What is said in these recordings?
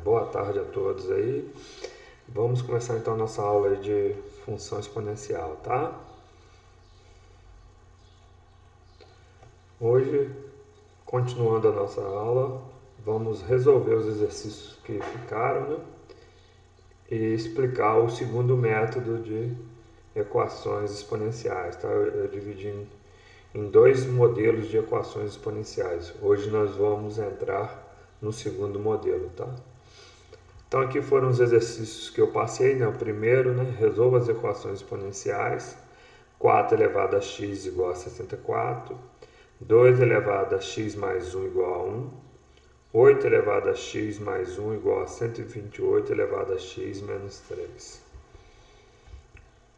Boa tarde a todos aí. Vamos começar então a nossa aula de função exponencial, tá? Hoje, continuando a nossa aula, vamos resolver os exercícios que ficaram, né? E explicar o segundo método de equações exponenciais, tá? Eu dividi em dois modelos de equações exponenciais. Hoje nós vamos entrar no segundo modelo, tá? Então aqui foram os exercícios que eu passei, né? O primeiro, né? Resolva as equações exponenciais. 4 elevado a x igual a 64. 2 elevado a x mais 1 igual a 1. 8 elevado a x mais 1 igual a 128 elevado a x menos 3.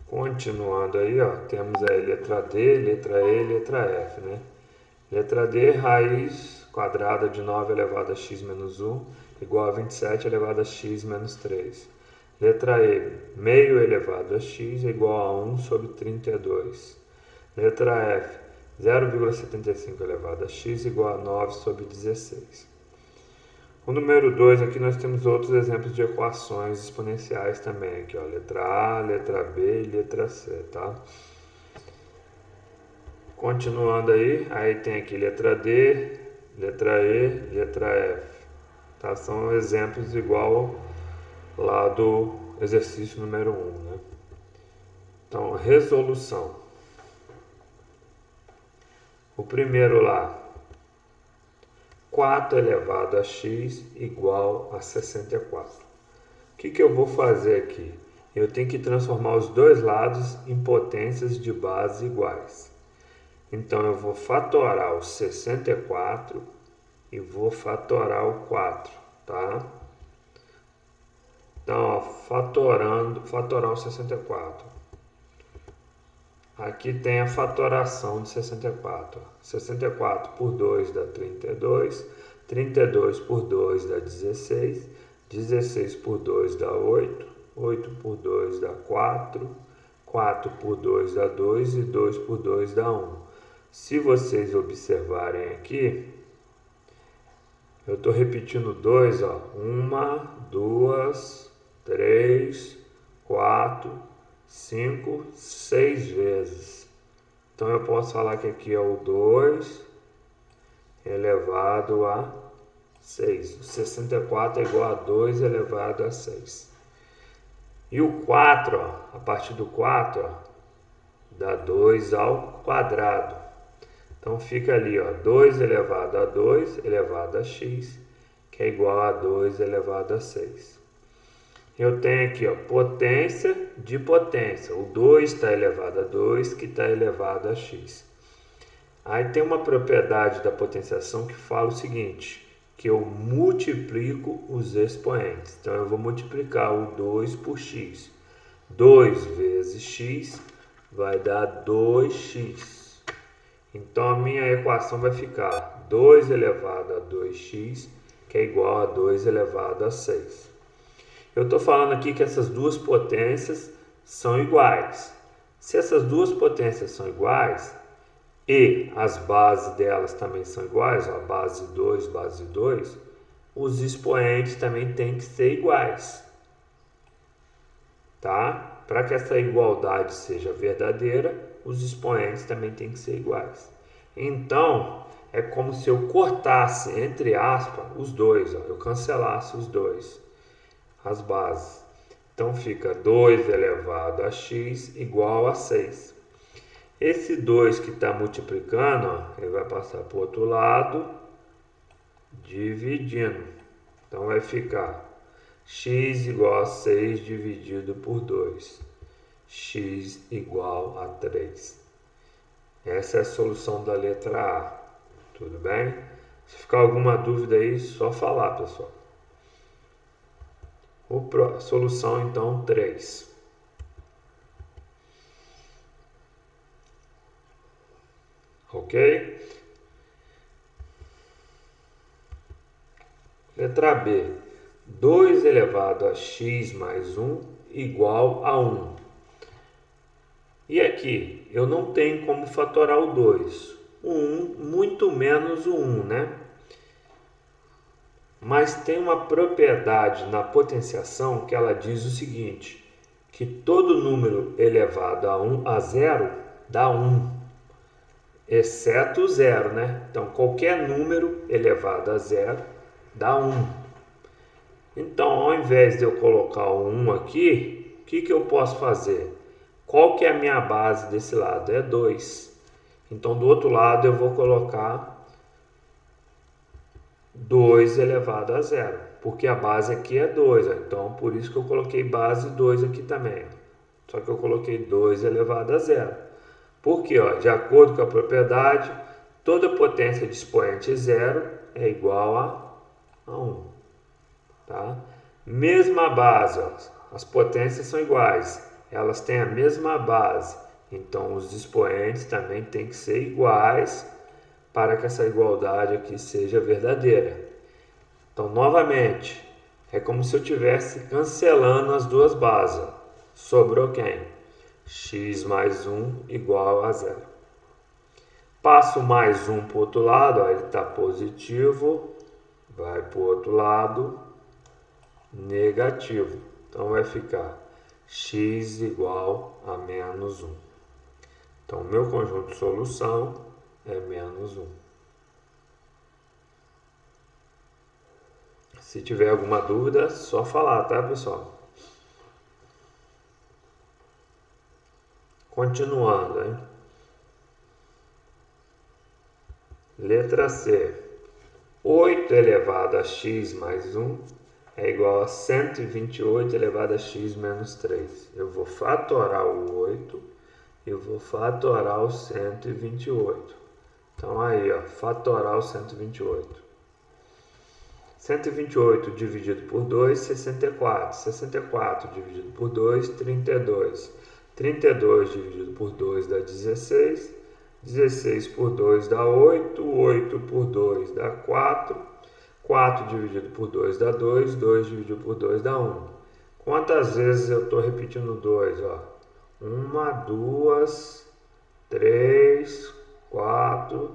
Continuando aí, ó, temos aí letra D, letra E, letra F, né? Letra D, raiz quadrada de 9 elevado a x menos 1 igual a 27 elevado a x menos 3. Letra E, meio elevado a x igual a 1 sobre 32. Letra F, 0,75 elevado a x igual a 9 sobre 16. O número 2, aqui nós temos outros exemplos de equações exponenciais também. Aqui, ó, letra A, letra B e letra C, tá? Continuando aí tem aqui letra D, letra E, letra F. Tá? São exemplos igual lá do exercício número 1, né? Então, resolução. O primeiro lá, 4 elevado a x igual a 64. O que eu vou fazer aqui? Eu tenho que transformar os dois lados em potências de base iguais. Então, eu vou fatorar o 64 e vou fatorar o 4, tá? Então, ó, fatorar o 64. Aqui tem a fatoração de 64. 64 por 2 dá 32. 32 por 2 dá 16. 16 por 2 dá 8. 8 por 2 dá 4. 4 por 2 dá 2 e 2 por 2 dá 1. Se vocês observarem aqui, eu estou repetindo 2, ó. 1, 2, 3, 4, 5, 6 vezes. Então eu posso falar que aqui é o 2 elevado a 6. O 64 é igual a 2 elevado a 6. E o 4, ó, a partir do 4, ó, dá 2 ao quadrado. Então fica ali, ó, 2 elevado a 2 elevado a x, que é igual a 2 elevado a 6. Eu tenho aqui, ó, potência de potência. O 2 está elevado a 2, que está elevado a x. Aí tem uma propriedade da potenciação que fala o seguinte, que eu multiplico os expoentes. Então eu vou multiplicar o 2 por x. 2 vezes x vai dar 2x. Então a minha equação vai ficar 2 elevado a 2x, que é igual a 2 elevado a 6. Eu estou falando aqui que essas duas potências são iguais. Se essas duas potências são iguais e as bases delas também são iguais, ó, base 2, os expoentes também têm que ser iguais. Tá? Para que essa igualdade seja verdadeira, os expoentes também têm que ser iguais. Então, é como se eu cortasse, entre aspas, os dois, ó, eu cancelasse os dois. As bases. Então fica 2 elevado a x igual a 6. Esse 2 que está multiplicando, ó, ele vai passar para o outro lado, dividindo. Então vai ficar x igual a 6 dividido por 2. X igual a 3. Essa é a solução da letra A. Tudo bem? Se ficar alguma dúvida aí, só falar, pessoal. Solução então 3. Ok? Letra B. 2 elevado a x mais 1 igual a 1. E aqui, eu não tenho como fatorar o 2. O 1, muito menos o 1, né? Mas tem uma propriedade na potenciação que ela diz o seguinte, que todo número elevado a 0 dá 1, exceto o zero, né? Então, qualquer número elevado a 0 dá 1. Então, ao invés de eu colocar o 1 aqui, o que eu posso fazer? Qual que é a minha base desse lado? É 2. Então, do outro lado, eu vou colocar 2 elevado a 0, porque a base aqui é 2. Então, por isso que eu coloquei base 2 aqui também. Só que eu coloquei 2 elevado a 0. Porque, de acordo com a propriedade, toda potência de expoente zero é igual a 1. Tá? Mesma base, as potências são iguais, elas têm a mesma base, então os expoentes também têm que ser iguais para que essa igualdade aqui seja verdadeira. Então, novamente, é como se eu estivesse cancelando as duas bases. Sobrou quem? X mais 1 igual a 0. Passo mais 1 para o outro lado, ele está positivo, vai para o outro lado, negativo. Então vai ficar x igual a menos 1. Então, o meu conjunto de solução é menos 1. Se tiver alguma dúvida, só falar, tá, pessoal? Continuando, hein? Letra C. 8 elevado a x mais 1 é igual a 128 elevado a x menos 3. Eu vou fatorar o 8 e vou fatorar o 128. Então, aí, fatorar o 128. 128 dividido por 2, 64. 64 dividido por 2, 32. 32 dividido por 2 dá 16. 16 por 2 dá 8. 8 por 2 dá 4. 4 dividido por 2 dá 2. 2 dividido por 2 dá 1. Quantas vezes eu estou repetindo 2? 1, 2, 3, 4,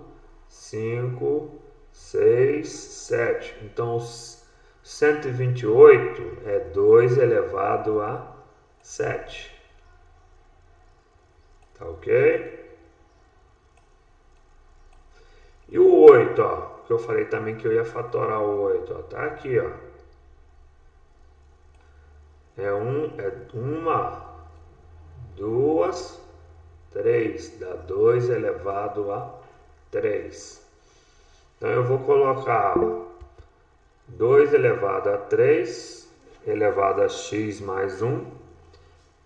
5, 6, 7. Então, 128 é 2 elevado a 7. Tá ok? E o 8, que eu falei também que eu ia fatorar o 8, tá aqui, É uma, duas, 3. Dá 2 elevado a 3. Então, eu vou colocar 2 elevado a 3 elevado a x mais 1,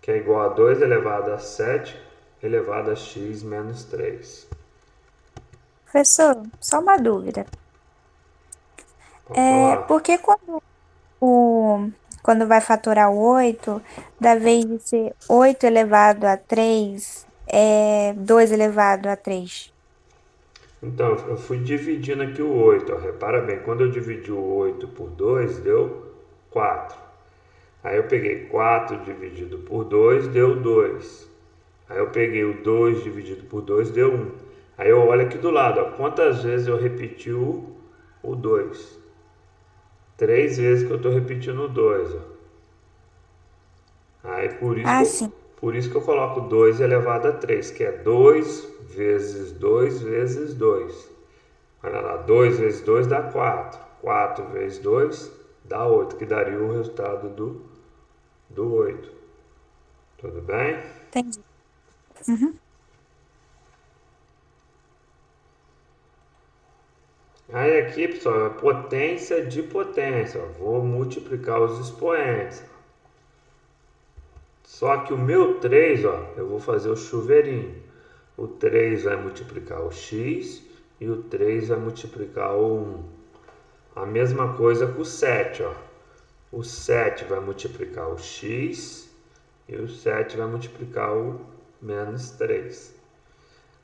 que é igual a 2 elevado a 7 elevado a x menos 3. Professor, só uma dúvida. Pode falar. Por que quando vai fatorar o 8, da vez de ser 8 elevado a 3, é 2 elevado a 3? Então, eu fui dividindo aqui o 8. Repara bem, quando eu dividi o 8 por 2, deu 4. Aí eu peguei 4 dividido por 2, deu 2. Aí eu peguei o 2 dividido por 2, deu 1. Aí eu olho aqui do lado, quantas vezes eu repeti o 2. 3 vezes que eu estou repetindo o 2. Aí Ah, sim. por isso que eu coloco 2 elevado a 3, que é 2 vezes 2 vezes 2. Olha lá, 2 vezes 2 dá 4. 4 vezes 2 dá 8, que daria o resultado do 8. Tudo bem? Entendi. Uhum. Aí aqui, pessoal, é potência de potência. Vou multiplicar os expoentes. Só que o meu 3, eu vou fazer o chuveirinho. O 3 vai multiplicar o x e o 3 vai multiplicar o 1. A mesma coisa com o 7, O 7 vai multiplicar o x e o 7 vai multiplicar o menos 3.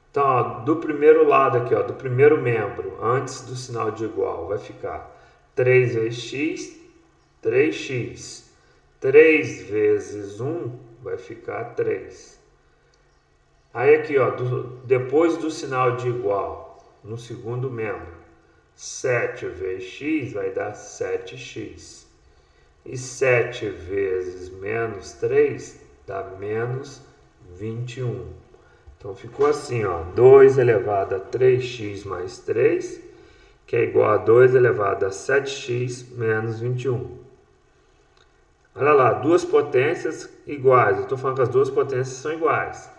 Então, do primeiro lado aqui, do primeiro membro, antes do sinal de igual, vai ficar 3 vezes x, 3x. 3 vezes 1 vai ficar 3. Aí aqui, depois do sinal de igual, no segundo membro, 7 vezes x vai dar 7x. E 7 vezes menos 3 dá menos 21. Então ficou assim, ó, 2 elevado a 3x mais 3, que é igual a 2 elevado a 7x menos 21. Olha lá, duas potências iguais. Eu estou falando que as duas potências são iguais.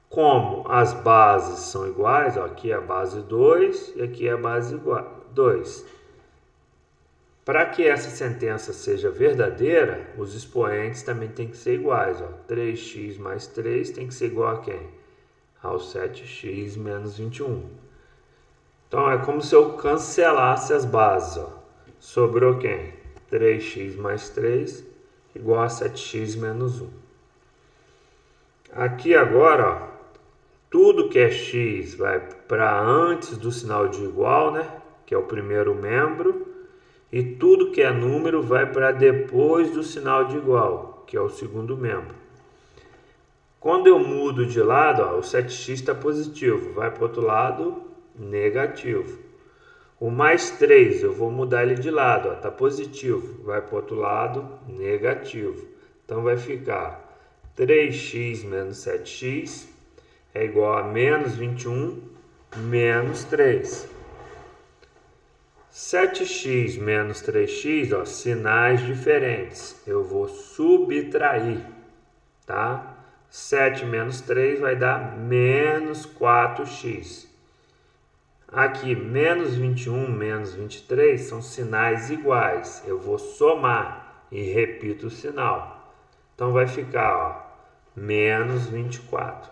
Como as bases são iguais, ó, aqui é a base 2 e aqui é a base 2. Para que essa sentença seja verdadeira, os expoentes também têm que ser iguais. Ó. 3x mais 3 tem que ser igual a quem? Ao 7x menos 21. Então é como se eu cancelasse as bases. Ó. Sobrou quem? 3x mais 3 igual a 7x menos 1. Aqui agora, ó, tudo que é x vai para antes do sinal de igual, né? Que é o primeiro membro. E tudo que é número vai para depois do sinal de igual, que é o segundo membro. Quando eu mudo de lado, ó, o 7x está positivo, vai para o outro lado, negativo. O mais 3, eu vou mudar ele de lado, está positivo, vai para o outro lado, negativo. Então vai ficar 3x menos 7x é igual a menos 21 menos 3. 7x menos 3x, ó, sinais diferentes. Eu vou subtrair, tá? 7 menos 3 vai dar menos 4x. Aqui, menos 21, menos 23 são sinais iguais. Eu vou somar e repito o sinal. Então vai ficar, ó, menos 24.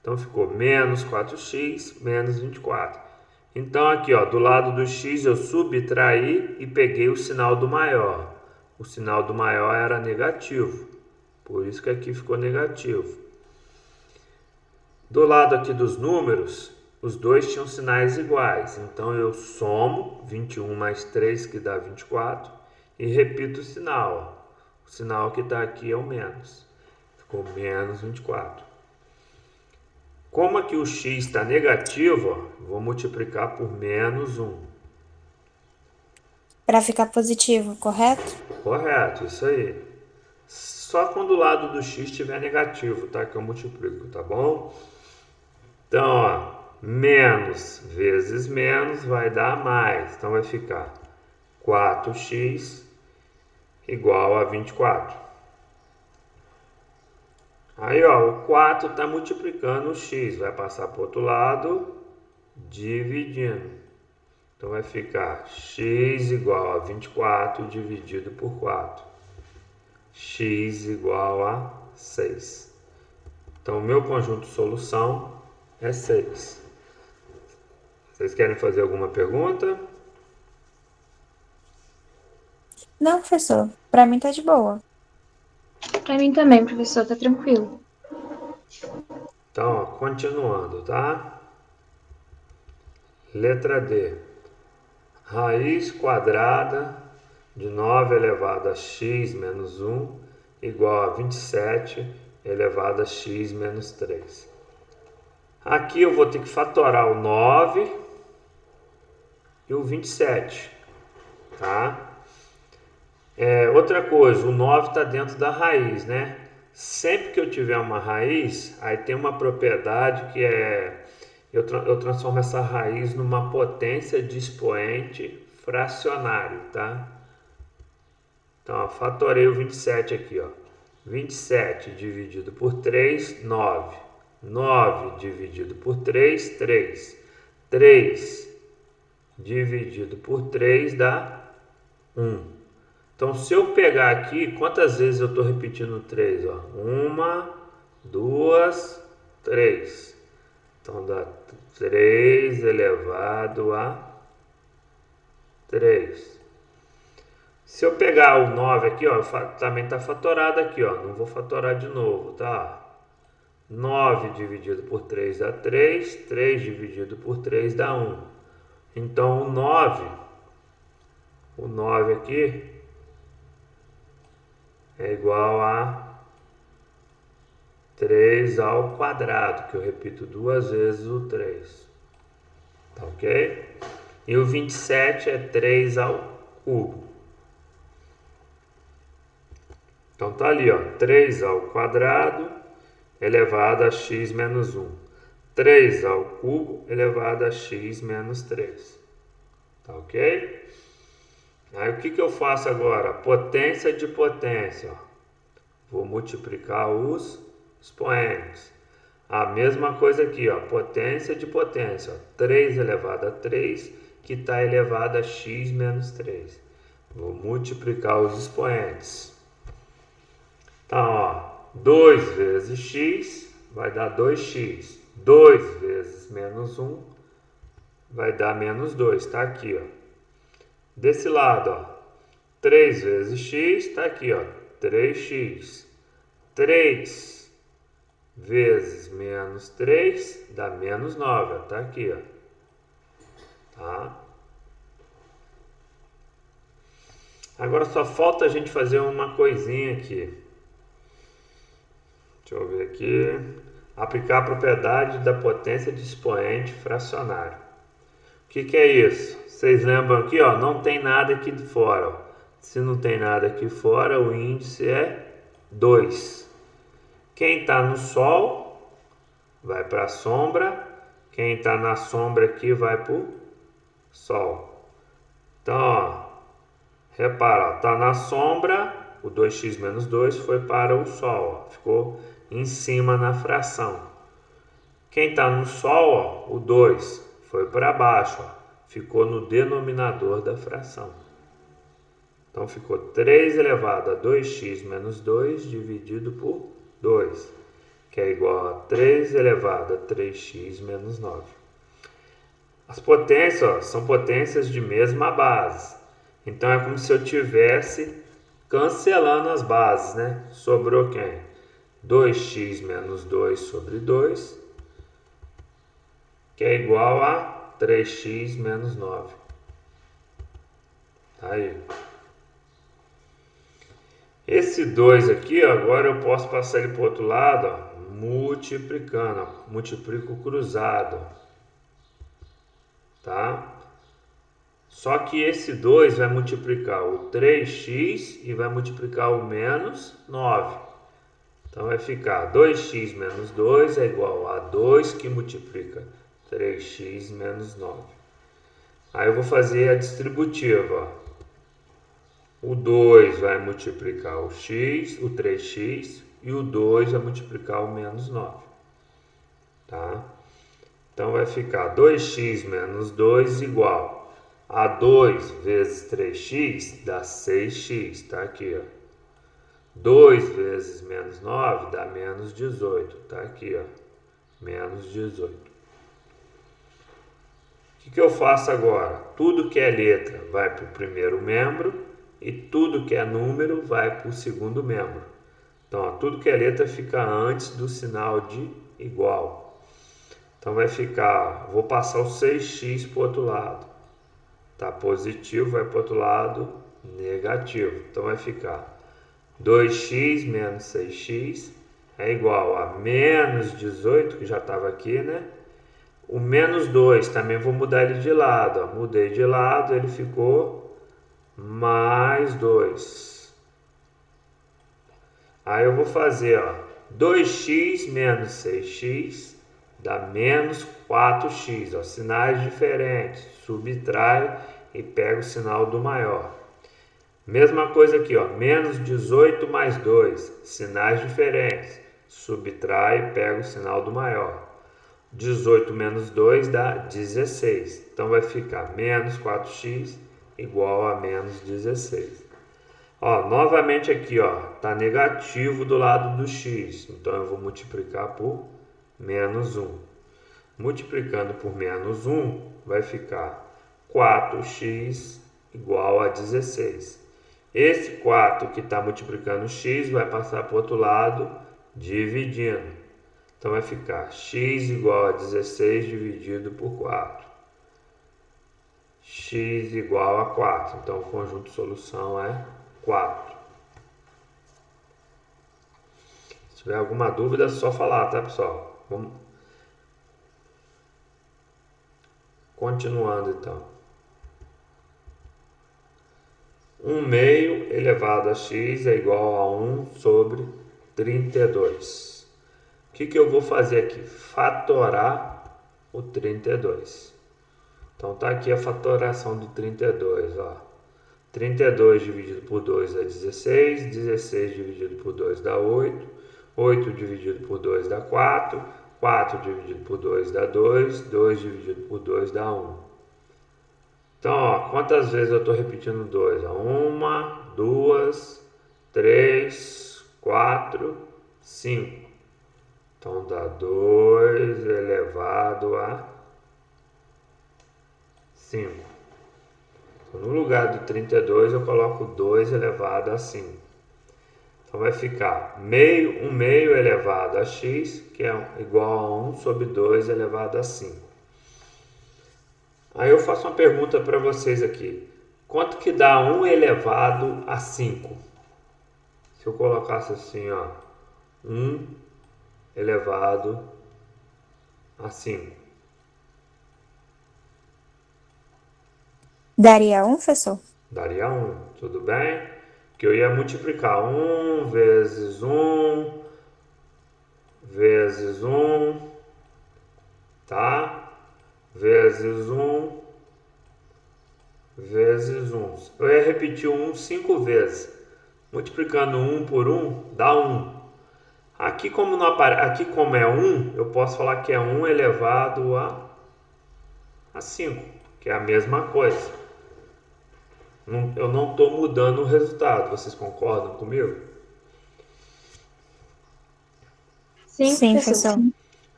Então ficou menos 4x menos 24. Então aqui, ó, do lado do x eu subtraí e peguei o sinal do maior. O sinal do maior era negativo, por isso que aqui ficou negativo. Do lado aqui dos números, os dois tinham sinais iguais. Então eu somo 21 mais 3, que dá 24, e repito o sinal. Ó. O sinal que está aqui é o menos. Ficou menos 24. Como aqui o x está negativo, ó, vou multiplicar por menos 1. Para ficar positivo, correto? Correto, isso aí. Só quando o lado do x estiver negativo, tá? Que eu multiplico, tá bom? Então, ó, menos vezes menos vai dar mais. Então vai ficar 4x igual a 24. Aí, ó, o 4 está multiplicando o x, vai passar para o outro lado, dividindo. Então vai ficar x igual a 24 dividido por 4. X igual a 6. Então, o meu conjunto de solução é 6. Vocês querem fazer alguma pergunta? Não, professor. Para mim tá de boa. Pra mim também, professor, tá tranquilo. Então, ó, continuando, tá? Letra D. Raiz quadrada de 9 elevado a x menos 1 igual a 27 elevado a x menos 3. Aqui eu vou ter que fatorar o 9 e o 27, tá? Outra coisa, o 9 está dentro da raiz, né? Sempre que eu tiver uma raiz, aí tem uma propriedade que é... Eu transformo essa raiz numa potência de expoente fracionário, tá? Então, ó, fatorei o 27 aqui, ó. 27 dividido por 3, 9. 9 dividido por 3, 3. 3 dividido por 3 dá 1. Então, se eu pegar aqui, quantas vezes eu estou repetindo 3? Ó? 1, 2, 3. Então, dá 3 elevado a 3. Se eu pegar o 9 aqui, ó, também está fatorado aqui, ó. Não vou fatorar de novo, tá? 9 dividido por 3 dá 3. 3 dividido por 3 dá 1. Então, o 9 aqui é igual a 3 ao quadrado, que eu repito duas vezes o 3. Tá ok? E o 27 é 3 ao cubo. Então tá ali, ó, 3 ao quadrado elevado a x menos 1. 3 ao cubo elevado a x menos 3. Tá ok? Aí o que eu faço agora? Potência de potência. Ó. Vou multiplicar os expoentes. A mesma coisa aqui, ó, potência de potência. Ó, 3 elevado a 3, que está elevado a x menos 3. Vou multiplicar os expoentes. Então, ó, 2 vezes x vai dar 2x. 2 vezes menos 1 vai dar menos 2. Está aqui, ó. Desse lado, ó, 3 vezes x está aqui, ó, 3x. 3 vezes menos 3 dá menos 9. Está aqui, ó. Tá? Agora só falta a gente fazer uma coisinha aqui. Deixa eu ver aqui. Aplicar a propriedade da potência de expoente fracionário. O que é isso? Vocês lembram aqui, ó, não tem nada aqui de fora. Ó. Se não tem nada aqui fora, o índice é 2. Quem está no sol vai para a sombra. Quem está na sombra aqui vai para o sol. Então, ó, repara, está na sombra, o 2x menos 2 foi para o sol. Ó, ficou em cima na fração. Quem está no sol, ó, o 2 foi para baixo. Ó, ficou no denominador da fração. Então, ficou 3 elevado a 2x menos 2 dividido por 2, que é igual a 3 elevado a 3x menos 9. As potências, ó, são potências de mesma base. Então, é como se eu tivesse cancelando as bases, né? Sobrou quem? 2x menos 2 sobre 2, que é igual a 3x menos 9. Tá aí. Esse 2 aqui, ó, agora eu posso passar ele para o outro lado, ó, multiplicando. Ó, multiplico cruzado. Tá? Só que esse 2 vai multiplicar o 3x e vai multiplicar o menos 9. Então vai ficar 2x menos 2 é igual a 2 que multiplica 3x menos 9. Aí eu vou fazer a distributiva. Ó. O 2 vai multiplicar o x, o 3x, e o 2 vai multiplicar o menos 9. Tá? Então vai ficar 2x menos 2 igual a 2 vezes 3x dá 6x. Tá aqui, ó. 2 vezes menos 9 dá menos 18. Tá aqui, ó. Menos 18. O que eu faço agora? Tudo que é letra vai para o primeiro membro e tudo que é número vai para o segundo membro. Então, ó, tudo que é letra fica antes do sinal de igual. Então, vai ficar, vou passar o 6x para o outro lado. Tá positivo, vai para o outro lado, negativo. Então, vai ficar 2x menos 6x é igual a menos 18, que já estava aqui, né? O menos 2, também vou mudar ele de lado. Ó. Mudei de lado, ele ficou mais 2. Aí eu vou fazer, ó, 2x menos 6x dá menos 4x. Ó, sinais diferentes. Subtrai e pega o sinal do maior. Mesma coisa aqui, ó, menos 18 mais 2. Sinais diferentes. Subtrai e pega o sinal do maior. 18 menos 2 dá 16. Então vai ficar menos 4x igual a menos 16. Ó, novamente aqui, ó, tá negativo do lado do x. Então eu vou multiplicar por menos 1. Multiplicando por menos 1 vai ficar 4x igual a 16. Esse 4 que está multiplicando x vai passar para o outro lado dividindo. Então, vai ficar x igual a 16 dividido por 4. X igual a 4. Então, o conjunto de solução é 4. Se tiver alguma dúvida, é só falar, tá, pessoal? Vamos... Continuando então. 1 meio elevado a x é igual a 1 sobre 32. O que eu vou fazer aqui? Fatorar o 32. Então tá aqui a fatoração do 32, ó. 32 dividido por 2 dá 16, 16 dividido por 2 dá 8, 8 dividido por 2 dá 4, 4 dividido por 2 dá 2, 2 dividido por 2 dá 1. Então, ó, quantas vezes eu estou repetindo 2? 1, 2, 3, 4, 5. Então dá 2 elevado a 5. Então, no lugar do 32 eu coloco 2 elevado a 5. Então vai ficar 1 meio elevado a x, que é igual a 1 sobre 2 elevado a 5. Aí eu faço uma pergunta para vocês aqui. Quanto que dá 1 elevado a 5? Se eu colocasse assim, ó, 1 elevado a 5. Daria 1, professor? Daria 1, tudo bem? Que eu ia multiplicar 1 vezes 1 vezes 1, tá? Vezes 1 vezes 1. Eu ia repetir o 1 5 vezes. Multiplicando 1 por 1 dá 1. Aqui como, não aqui como é 1, eu posso falar que é 1 elevado a 5, que é a mesma coisa. Eu não estou mudando o resultado. Vocês concordam comigo? Sim, Sim, professor. professor.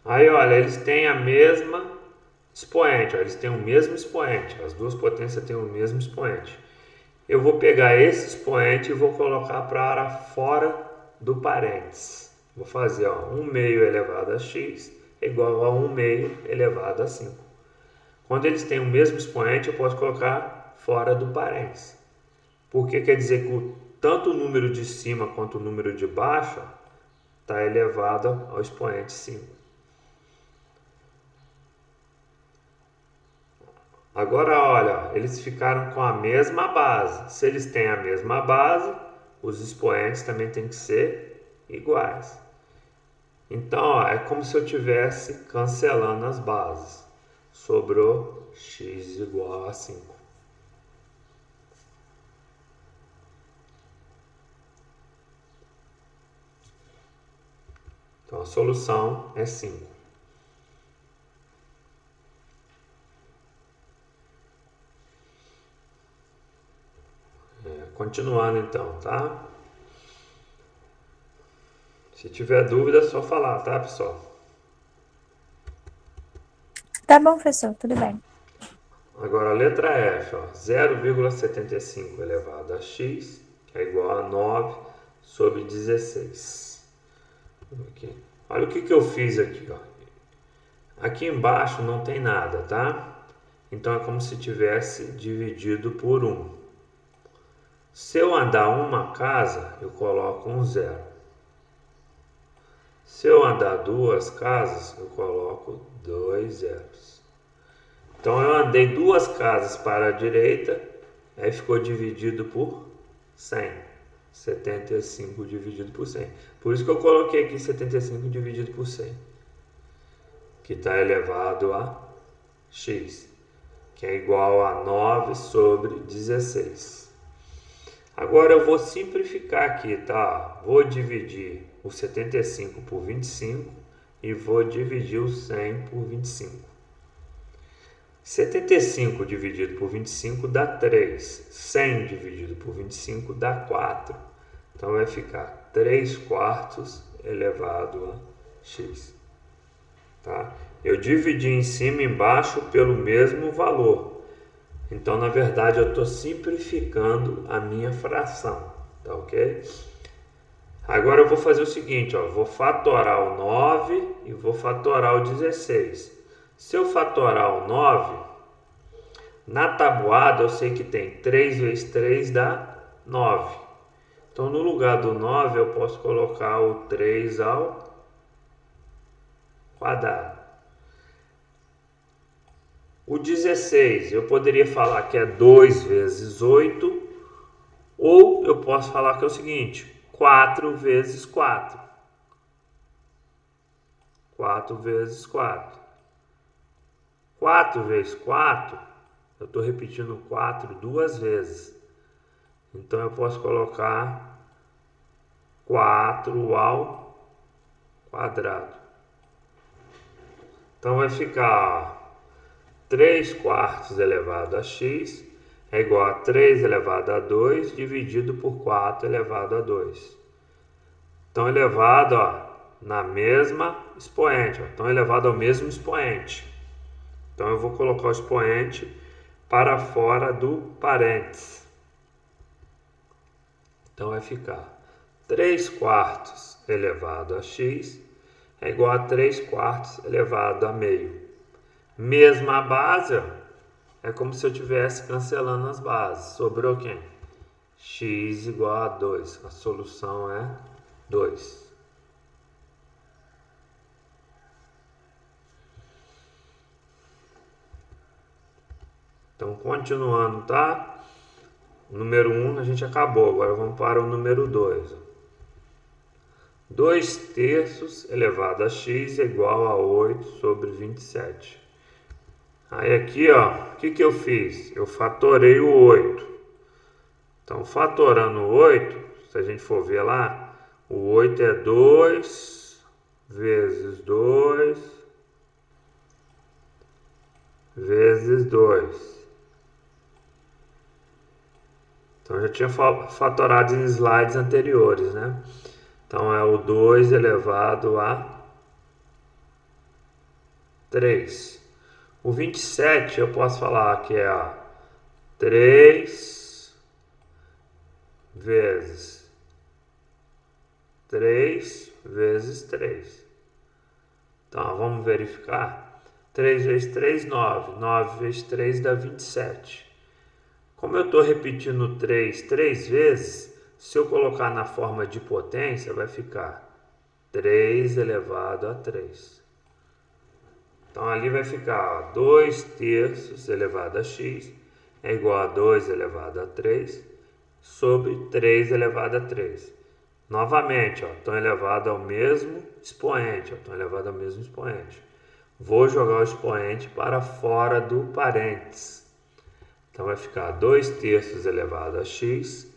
Aí, olha, eles têm a mesma expoente. Ó, eles têm o mesmo expoente. As duas potências têm o mesmo expoente. Eu vou pegar esse expoente e vou colocar para fora do parênteses. Vou fazer, ó, 1 meio elevado a x é igual a 1 meio elevado a 5. Quando eles têm o mesmo expoente, eu posso colocar fora do parênteses. Porque quer dizer que tanto o número de cima quanto o número de baixo está elevado ao expoente 5. Agora, olha, eles ficaram com a mesma base. Se eles têm a mesma base, os expoentes também têm que ser iguais. Então, ó, é como se eu estivesse cancelando as bases. Sobrou x igual a 5. Então, a solução é 5. Continuando então, tá? Se tiver dúvida, é só falar, tá, pessoal? Tá bom, professor, tudo bem. Agora a letra F, ó, 0,75 elevado a x é igual a 9 sobre 16. Aqui. Olha o que eu fiz aqui, ó. Aqui embaixo não tem nada, tá? Então é como se tivesse dividido por 1. Se eu andar uma casa, eu coloco um 0. Se eu andar duas casas, eu coloco 2 zeros. Então eu andei 2 casas para a direita, aí ficou dividido por 100. 75 dividido por 100. Por isso que eu coloquei aqui 75 dividido por 100, que está elevado a x, que é igual a 9 sobre 16. Agora eu vou simplificar aqui, tá? Vou dividir o 75 por 25 e vou dividir o 100 por 25. 75 dividido por 25 dá 3. 100 dividido por 25 dá 4. Então vai ficar 3 quartos elevado a x. Tá? Eu dividi em cima e embaixo pelo mesmo valor. Então, na verdade, eu estou simplificando a minha fração. Tá ok? Agora eu vou fazer o seguinte, ó, vou fatorar o 9 e vou fatorar o 16. Se eu fatorar o 9, na tabuada eu sei que tem 3 vezes 3 dá 9. Então, no lugar do 9, eu posso colocar o 3 ao quadrado. O 16, eu poderia falar que é 2 vezes 8, ou eu posso falar que é o seguinte, 4 vezes 4. 4 vezes 4. 4 vezes 4, eu estou repetindo 4 duas vezes. Então eu posso colocar 4 ao quadrado. Então vai ficar 3 quartos elevado a x é igual a 3 elevado a 2 dividido por 4 elevado a 2. Então elevado na mesma expoente. Então elevado ao mesmo expoente. Então eu vou colocar o expoente para fora do parênteses. Então vai ficar 3 quartos elevado a x é igual a 3 quartos elevado a meio. Mesma base, é como se eu estivesse cancelando as bases. Sobrou quem? X igual a 2. A solução é 2. Então, continuando, tá? O número 1 a gente acabou. Agora vamos para o número 2. 2 terços elevado a x é igual a 8 sobre 27. Aí aqui, o que eu fiz? Eu fatorei o 8. Então, fatorando o 8, se a gente for ver lá, o 8 é 2 vezes 2 vezes 2. Então, eu já tinha fatorado em slides anteriores, né? Então, é o 2 elevado a 3. O 27 eu posso falar que é 3 vezes 3 vezes 3. Então, vamos verificar. 3 vezes 3, 9. 9 vezes 3 dá 27. Como eu estou repetindo 3 vezes, se eu colocar na forma de potência, vai ficar 3 elevado a 3. Então, ali vai ficar 2 terços elevado a x é igual a 2 elevado a 3 sobre 3 elevado a 3. Novamente, estão elevado ao mesmo expoente. Estão elevado ao mesmo expoente. Vou jogar o expoente para fora do parênteses. Então, vai ficar 2 terços elevado a x,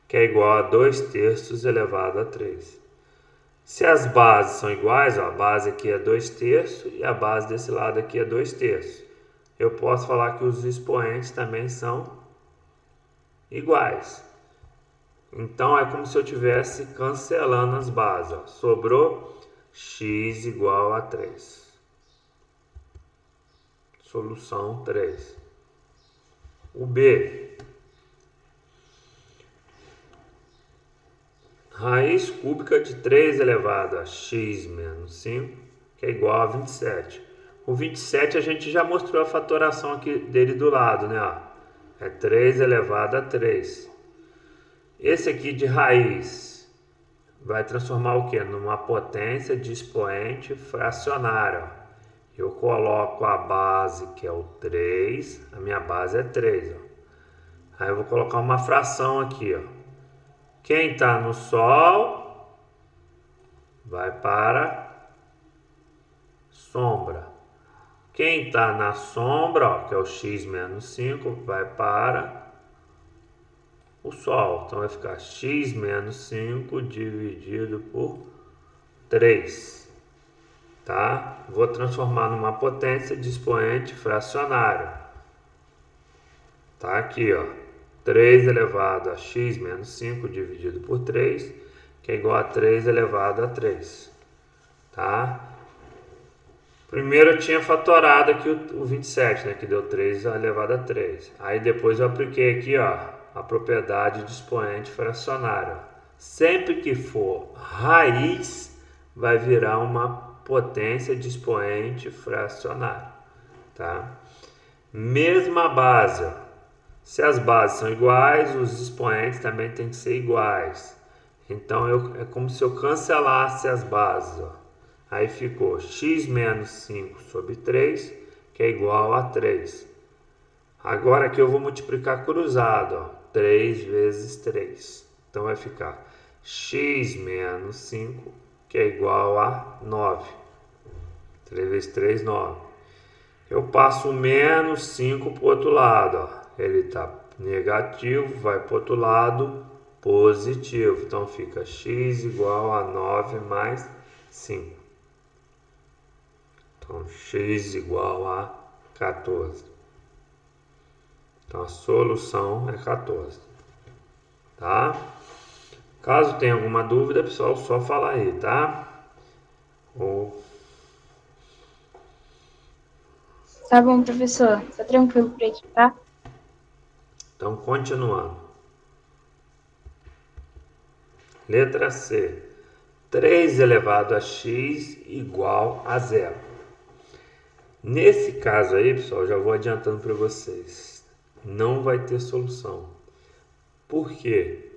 que é igual a 2 terços elevado a 3. Se as bases são iguais, a base aqui é 2 terços e a base desse lado aqui é 2 terços. Eu posso falar que os expoentes também são iguais. Então, é como se eu estivesse cancelando as bases. Sobrou x igual a 3. Solução 3. O B. Raiz cúbica de 3 elevado a x menos 5, que é igual a 27. O 27 a gente já mostrou a fatoração aqui dele do lado, né? É 3 elevado a 3. Esse aqui de raiz vai transformar o quê? Numa potência de expoente fracionário. Eu coloco a base, que é o 3. A minha base é 3. Aí eu vou colocar uma fração aqui, Quem está no sol vai para sombra. Quem está na sombra, que é o x menos 5, vai para o sol. Então vai ficar x menos 5 dividido por 3. Tá? Vou transformar numa potência de expoente fracionário. Tá aqui, 3 elevado a x menos 5 dividido por 3, que é igual a 3 elevado a 3. Tá? Primeiro eu tinha fatorado aqui o 27, né, que deu 3 elevado a 3. Aí depois eu apliquei aqui, a propriedade de expoente fracionário. Sempre que for raiz, vai virar uma potência de expoente fracionário. Tá? Mesma base, Se as bases são iguais, os expoentes também têm que ser iguais. Então, é como se eu cancelasse as bases. Aí ficou x menos 5 sobre 3, que é igual a 3. Agora aqui eu vou multiplicar cruzado, ó, 3 vezes 3. Então vai ficar x menos 5, que é igual a 9. 3 vezes 3, 9. Eu passo o menos 5 para o outro lado, ó. Ele está negativo, vai para o outro lado, positivo. Então fica x igual a 9 mais 5. Então x igual a 14. Então a solução é 14. Tá? Caso tenha alguma dúvida, pessoal, só falar aí, tá? Tá bom, professor. Tá tranquilo pra gente, tá? Então, continuando. Letra C. 3 elevado a x igual a zero. Nesse caso aí, pessoal, já vou adiantando para vocês. Não vai ter solução. Por quê?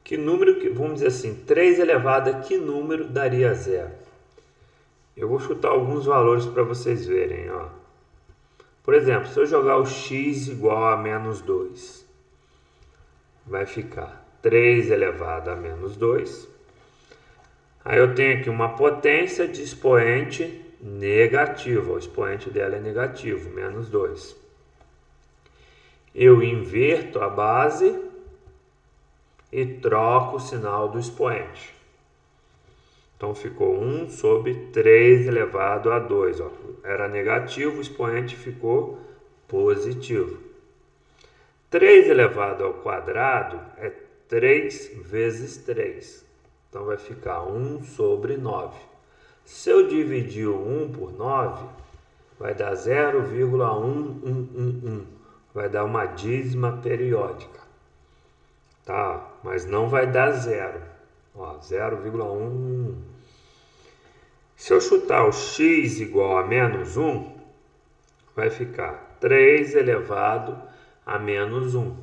Que número, vamos dizer assim, 3 elevado a que número daria zero? Eu vou chutar alguns valores para vocês verem, ó. Por exemplo, se eu jogar o x igual a menos 2, vai ficar 3 elevado a menos 2. Aí eu tenho aqui uma potência de expoente negativo. O expoente dela é negativo, menos 2. Eu inverto a base e troco o sinal do expoente. Então ficou 1 sobre 3 elevado a 2. Ó. Era negativo, o expoente ficou positivo. 3 elevado ao quadrado é 3 vezes 3. Então vai ficar 1 sobre 9. Se eu dividir o 1 por 9, vai dar 0,1111. Vai dar uma dízima periódica. Tá? Mas não vai dar zero. 0,111. Se eu chutar o x igual a menos 1, vai ficar 3 elevado a menos 1.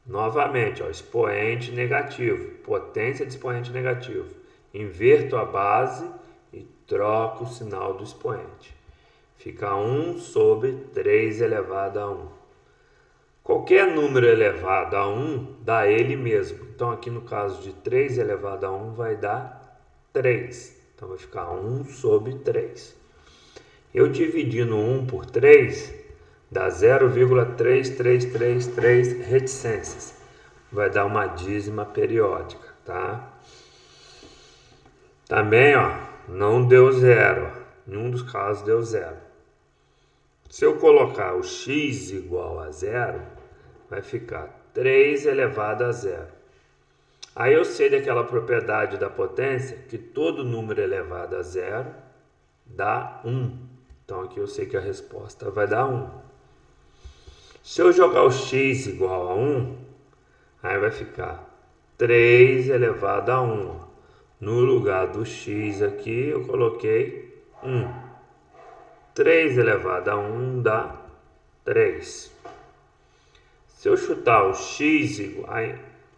Novamente, ó, expoente negativo, potência de expoente negativo. Inverto a base e troco o sinal do expoente. Fica 1 sobre 3 elevado a 1. Qualquer número elevado a 1 dá ele mesmo. Então aqui no caso de 3 elevado a 1 vai dar 3. Então vai ficar 1 sobre 3. Eu dividindo 1 por 3 dá 0,3333 reticências. Vai dar uma dízima periódica, tá? Também, ó, não deu zero. Em um dos casos deu zero. Se eu colocar o x igual a zero, vai ficar 3 elevado a zero. Aí eu sei daquela propriedade da potência que todo número elevado a zero dá 1. Então aqui eu sei que a resposta vai dar 1. Se eu jogar o x igual a 1, aí vai ficar 3 elevado a 1. No lugar do x aqui eu coloquei 1. 3 elevado a 1 dá 3. Se eu chutar o x igual a...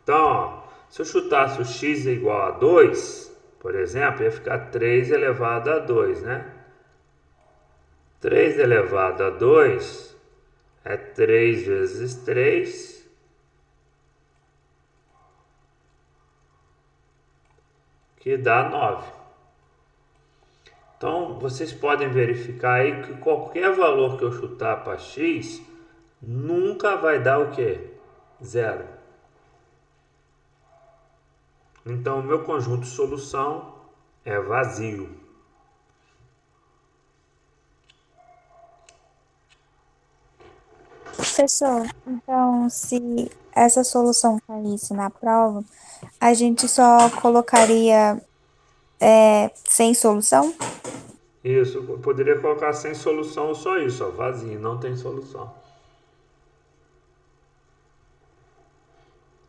Então, ó, se eu chutasse o x igual a 2, por exemplo, ia ficar 3 elevado a 2, né? 3 elevado a 2 é 3 vezes 3, que dá 9. Então, vocês podem verificar aí que qualquer valor que eu chutar para x, nunca vai dar o quê? Zero. Então, o meu conjunto de solução é vazio. Professor, então, se essa solução caísse na prova, a gente só colocaria sem solução? Isso, eu poderia colocar sem solução só isso, ó, vazio, não tem solução.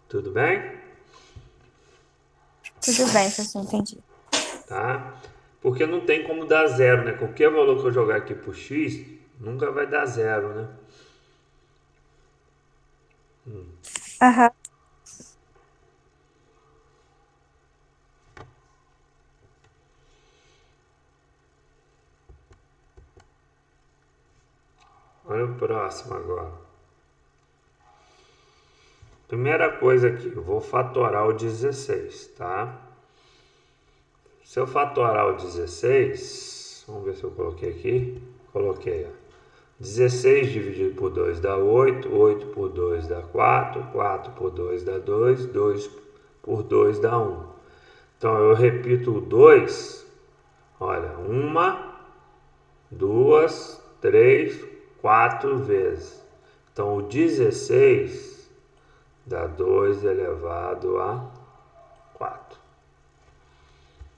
Tudo bem? Tudo bem, professor, entendi. Tá? Porque não tem como dar zero, né? Qualquer valor que eu jogar aqui por x, nunca vai dar zero, né? Aham. Olha o próximo agora. Primeira coisa aqui, eu vou fatorar o 16, tá? Se eu fatorar o 16, vamos ver se eu coloquei aqui. Coloquei, ó. 16 dividido por 2 dá 8, 8 por 2 dá 4, 4 por 2 dá 2, 2 por 2 dá 1. Então eu repito o 2, olha, 1, 2, 3, 4 vezes. Então o 16 dá 2 elevado a 4.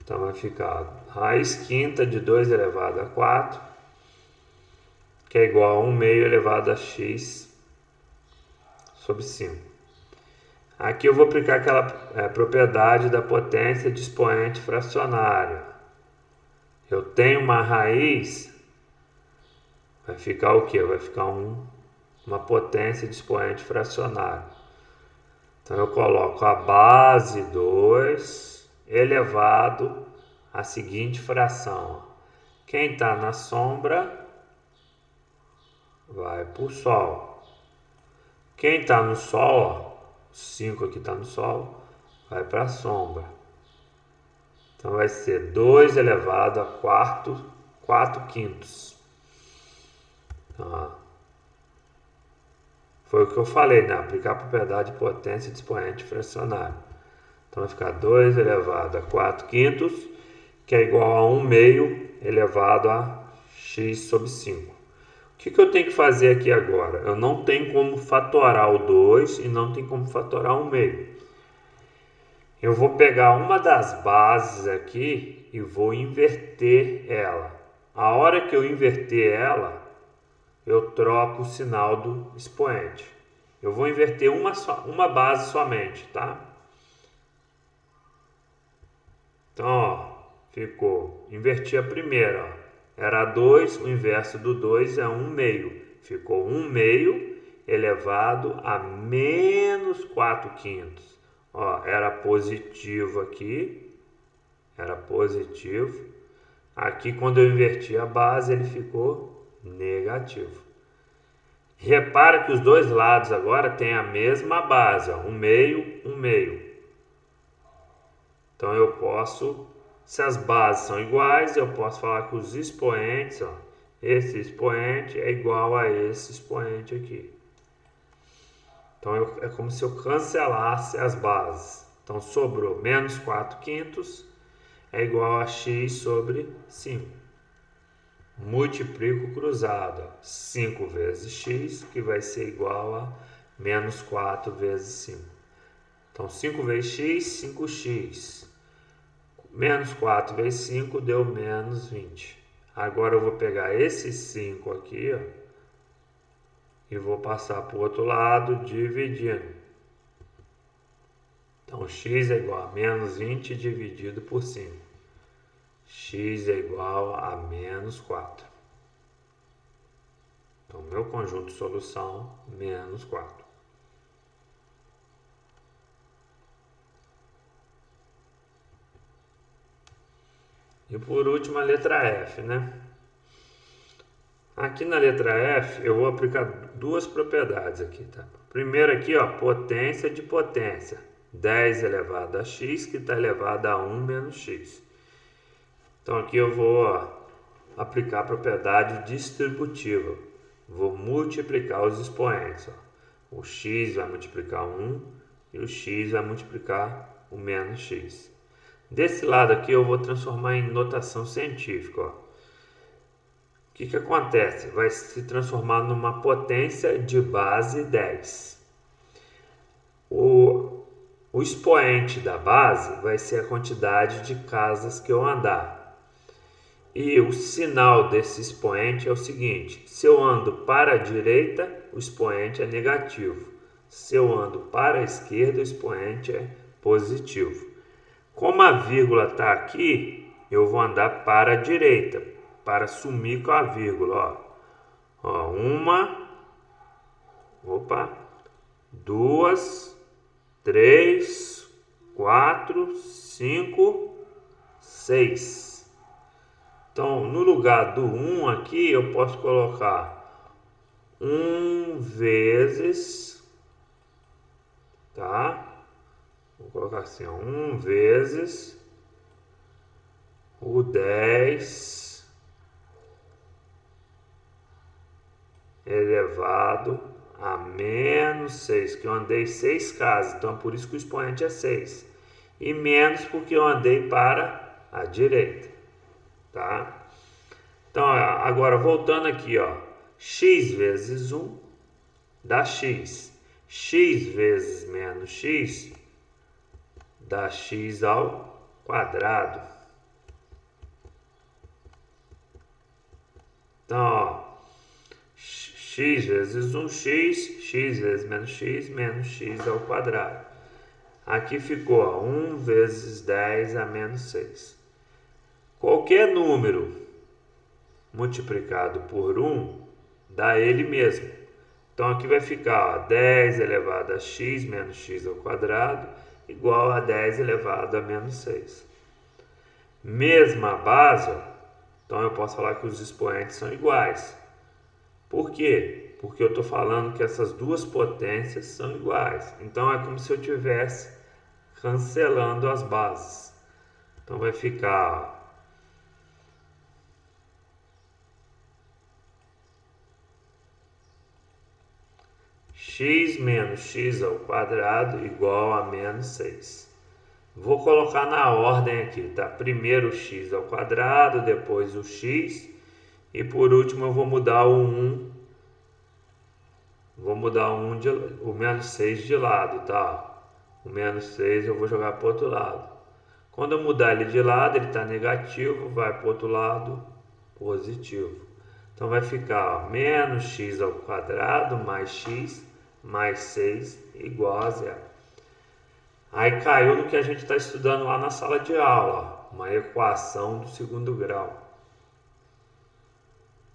Então vai ficar raiz quinta de 2 elevado a 4, que é igual a 1 meio elevado a x sobre 5. Aqui eu vou aplicar aquela propriedade da potência de expoente fracionário. Eu tenho uma raiz, vai ficar o quê? Vai ficar uma potência de expoente fracionário. Então eu coloco a base 2 elevado à seguinte fração. Quem está na sombra vai para o Sol. Quem está no Sol, 5 aqui está no Sol, vai para a sombra. Então vai ser 2 elevado a 4 quintos. Foi o que eu falei, né? Aplicar a propriedade de potência de expoente fracionário. Então vai ficar 2 elevado a 4 quintos, que é igual a 1 meio elevado a x sobre 5. O que eu tenho que fazer aqui agora? Eu não tenho como fatorar o 2 e não tenho como fatorar 1 meio. Eu vou pegar uma das bases aqui e vou inverter ela. A hora que eu inverter ela, eu troco o sinal do expoente. Eu vou inverter uma base somente, tá? Então, ó, ficou. Inverti a primeira, ó. Era 2, o inverso do 2 é 1 meio. Ficou 1 meio elevado a menos 4 quintos. Ó, era positivo aqui. Era positivo. Aqui, quando eu inverti a base, ele ficou negativo. Repara que os dois lados agora têm a mesma base, ó, 1 meio, 1 meio. Então eu posso, se as bases são iguais, eu posso falar que os expoentes, ó, esse expoente é igual a esse expoente aqui. Então é como se eu cancelasse as bases. Então sobrou menos 4 quintos é igual a x sobre 5. Multiplico cruzado, ó, 5 vezes x, que vai ser igual a menos 4 vezes 5. Então 5 vezes x, 5x. Menos 4 vezes 5 deu menos 20. Agora eu vou pegar esse 5 aqui, ó, e vou passar para o outro lado dividindo. Então x é igual a menos 20 dividido por 5. X é igual a menos 4. Então meu conjunto de solução, menos 4. E por último a letra F, né? Aqui na letra F eu vou aplicar duas propriedades aqui, tá? Primeiro aqui, ó, potência de potência. 10 elevado a x, que está elevado a 1 menos x. Então aqui eu vou, ó, aplicar a propriedade distributiva. Vou multiplicar os expoentes, ó. O x vai multiplicar 1 e o x vai multiplicar o menos x. Desse lado aqui eu vou transformar em notação científica, ó. O que acontece? Vai se transformar numa potência de base 10. O expoente da base vai ser a quantidade de casas que eu andar. E o sinal desse expoente é o seguinte: se eu ando para a direita, o expoente é negativo. Se eu ando para a esquerda, o expoente é positivo. Como a vírgula está aqui, eu vou andar para a direita, para sumir com a vírgula. Ó, duas, 3, 4, 5, 6. Então, no lugar do 1 aqui, eu posso colocar 1 vezes, tá? Vou colocar assim, ó, 1 vezes o 10 elevado a menos 6, que eu andei 6 casas, então por isso que o expoente é 6. E menos porque eu andei para a direita, tá? Então, agora voltando aqui, ó, x vezes 1 dá x. X vezes menos x dá x ao quadrado. Então, ó, x vezes 1x, x vezes menos x ao quadrado. Aqui ficou ó, 1 vezes 10 a menos 6. Qualquer número multiplicado por 1 dá ele mesmo. Então aqui vai ficar ó, 10 elevado a x menos x ao quadrado igual a 10 elevado a menos 6. Mesma base, ó, então eu posso falar que os expoentes são iguais. Por quê? Porque eu estou falando que essas duas potências são iguais. Então é como se eu estivesse cancelando as bases. Então vai ficar x menos x ao quadrado igual a menos 6. Vou colocar na ordem aqui, tá? Primeiro o x ao quadrado, depois o x e por último eu vou mudar o 1. Vou mudar o menos 6 de lado, tá? O menos 6 eu vou jogar para o outro lado. Quando eu mudar ele de lado, ele está negativo, vai para o outro lado, positivo. Então vai ficar ó, menos x ao quadrado mais x mais 6 igual a zero. Aí caiu no que a gente está estudando lá na sala de aula, ó, uma equação do segundo grau.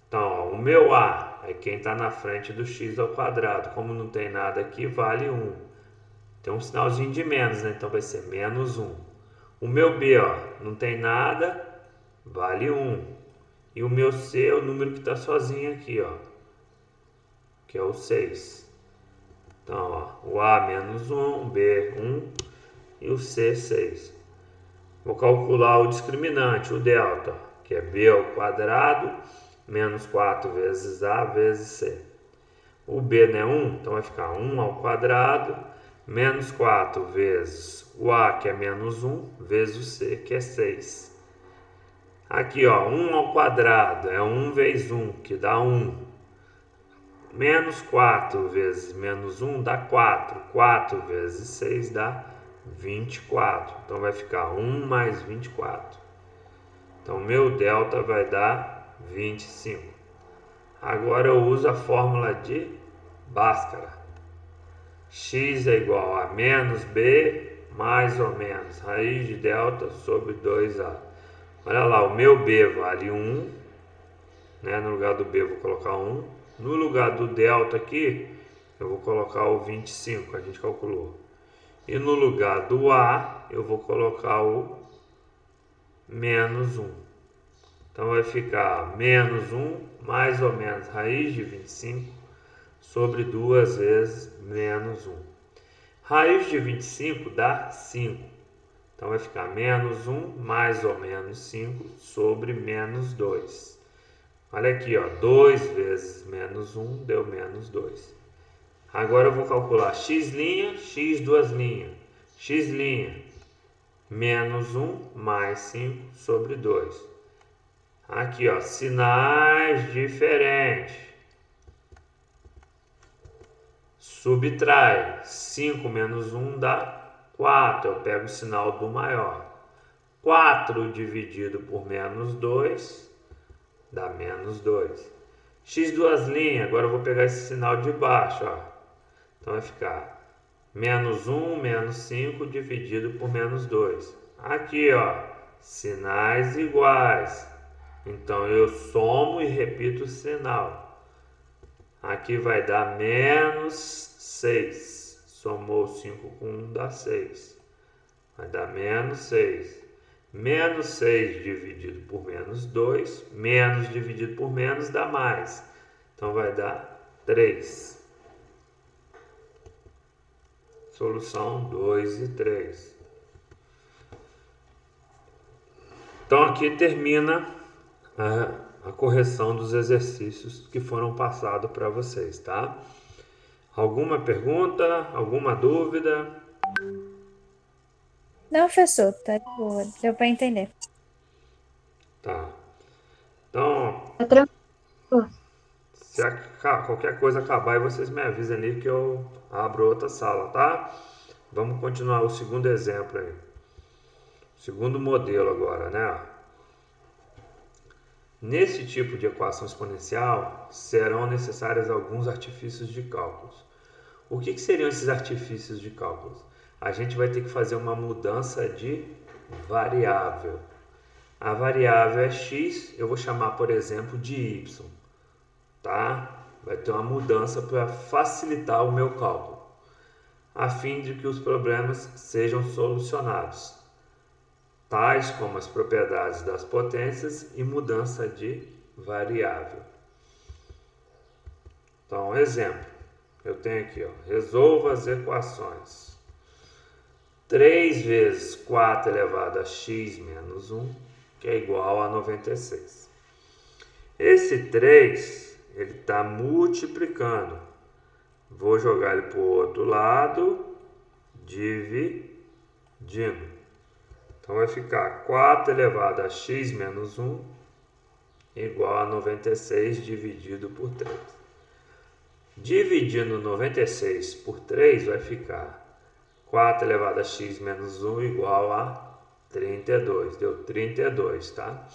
Então, ó, o meu A é quem está na frente do x ao quadrado. Como não tem nada aqui, vale 1. Tem um sinalzinho de menos, né? Então vai ser menos 1. O meu B, ó, não tem nada, vale 1. E o meu C é o número que está sozinho aqui, ó, que é o 6. Então, ó, o A menos 1, o B 1 e o C 6. Vou calcular o discriminante, o delta, que é B ao quadrado menos 4 vezes A vezes C. O B não é 1, então vai ficar 1 ao quadrado menos 4 vezes o A, que é menos 1, vezes o C, que é 6. Aqui, ó, 1 ao quadrado é 1 vezes 1, que dá 1. Menos 4 vezes menos 1 dá 4. 4 vezes 6 dá 24. Então vai ficar 1 mais 24. Então meu delta vai dar 25. Agora eu uso a fórmula de Bhaskara. X é igual a menos B mais ou menos raiz de delta sobre 2A. Olha lá, o meu B vale 1, né? No lugar do B eu vou colocar 1. No lugar do delta aqui, eu vou colocar o 25, a gente calculou. E no lugar do A, eu vou colocar o menos 1. Então vai ficar menos 1 mais ou menos raiz de 25 sobre 2 vezes menos 1. Raiz de 25 dá 5. Então vai ficar menos 1 mais ou menos 5 sobre menos 2. Olha aqui, ó, 2 vezes menos 1 deu menos 2. Agora eu vou calcular x', x duas linhas. X', menos 1 mais 5 sobre 2. Aqui, ó, sinais diferentes. Subtrai. 5 menos 1 dá 4. Eu pego o sinal do maior. 4 dividido por menos 2 dá menos 2. X duas linhas, agora eu vou pegar esse sinal de baixo, ó. Então vai ficar menos 1 menos 5 dividido por menos 2. Aqui, ó, sinais iguais. Então eu somo e repito o sinal. Aqui vai dar menos 6. Somou 5 com 1 dá 6. Vai dar menos 6. Menos 6 dividido por menos 2, menos dividido por menos dá mais. Então vai dar 3. Solução 2 e 3. Então aqui termina a correção dos exercícios que foram passados para vocês, tá? Alguma pergunta? Alguma dúvida? Não, professor, tá de boa. Deu para entender. Tá. Então, Tá tranquilo. se qualquer coisa acabar, vocês me avisam ali que eu abro outra sala, tá? Vamos continuar o segundo exemplo aí. Segundo modelo agora, né? Nesse tipo de equação exponencial, serão necessários alguns artifícios de cálculos. O que seriam esses artifícios de cálculos? A gente vai ter que fazer uma mudança de variável. A variável é x, eu vou chamar, por exemplo, de y, tá? Vai ter uma mudança para facilitar o meu cálculo, a fim de que os problemas sejam solucionados, tais como as propriedades das potências e mudança de variável. Então, exemplo, eu tenho aqui, ó, resolva as equações. 3 vezes 4 elevado a x menos 1, que é igual a 96. Esse 3, ele está multiplicando. Vou jogar ele para o outro lado, dividindo. Então vai ficar 4 elevado a x menos 1 igual a 96 dividido por 3. Dividindo 96 por 3 vai ficar 4 elevado a x menos 1 igual a 32. Deu 32, tá?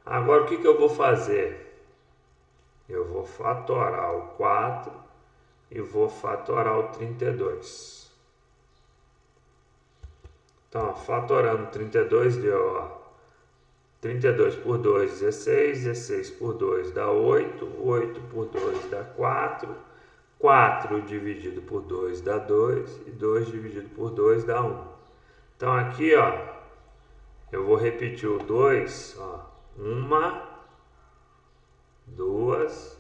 Agora o que eu vou fazer? Eu vou fatorar o 4 e vou fatorar o 32. Então, fatorando 32 deu, ó, 32 por 2, 16, 16 por 2 dá 8, 8 por 2 dá 4, 4 dividido por 2 dá 2 e 2 dividido por 2 dá 1. Então aqui, ó, eu vou repetir o 2, ó, 1, 2,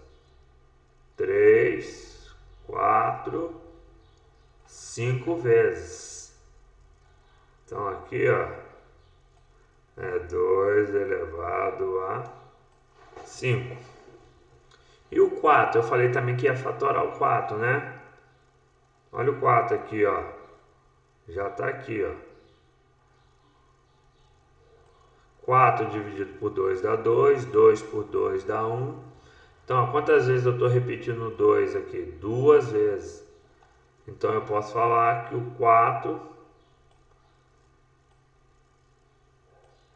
3, 4, 5 vezes. Então aqui, ó, é 2 elevado a 5. E o 4, eu falei também que ia fatorar o 4, né? Olha o 4 aqui, ó. Já está aqui, ó. 4 dividido por 2 dá 2, 2 por 2 dá 1. Então, ó, quantas vezes eu estou repetindo 2 aqui? 2 vezes. Então, eu posso falar que o 4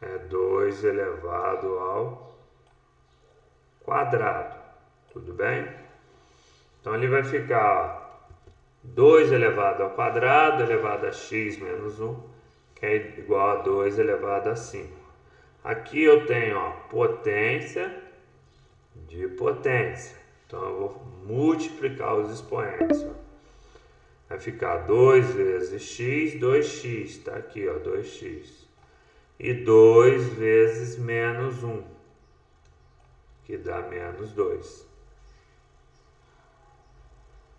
é 2 elevado ao quadrado. Tudo bem? Então, ele vai ficar, ó, 2 elevado ao quadrado elevado a x menos 1, que é igual a 2 elevado a 5. Aqui eu tenho, ó, potência de potência. Então eu vou multiplicar os expoentes. Ó. Vai ficar 2 vezes x, 2x. Está aqui, ó, 2x. E 2 vezes menos 1, que dá menos 2.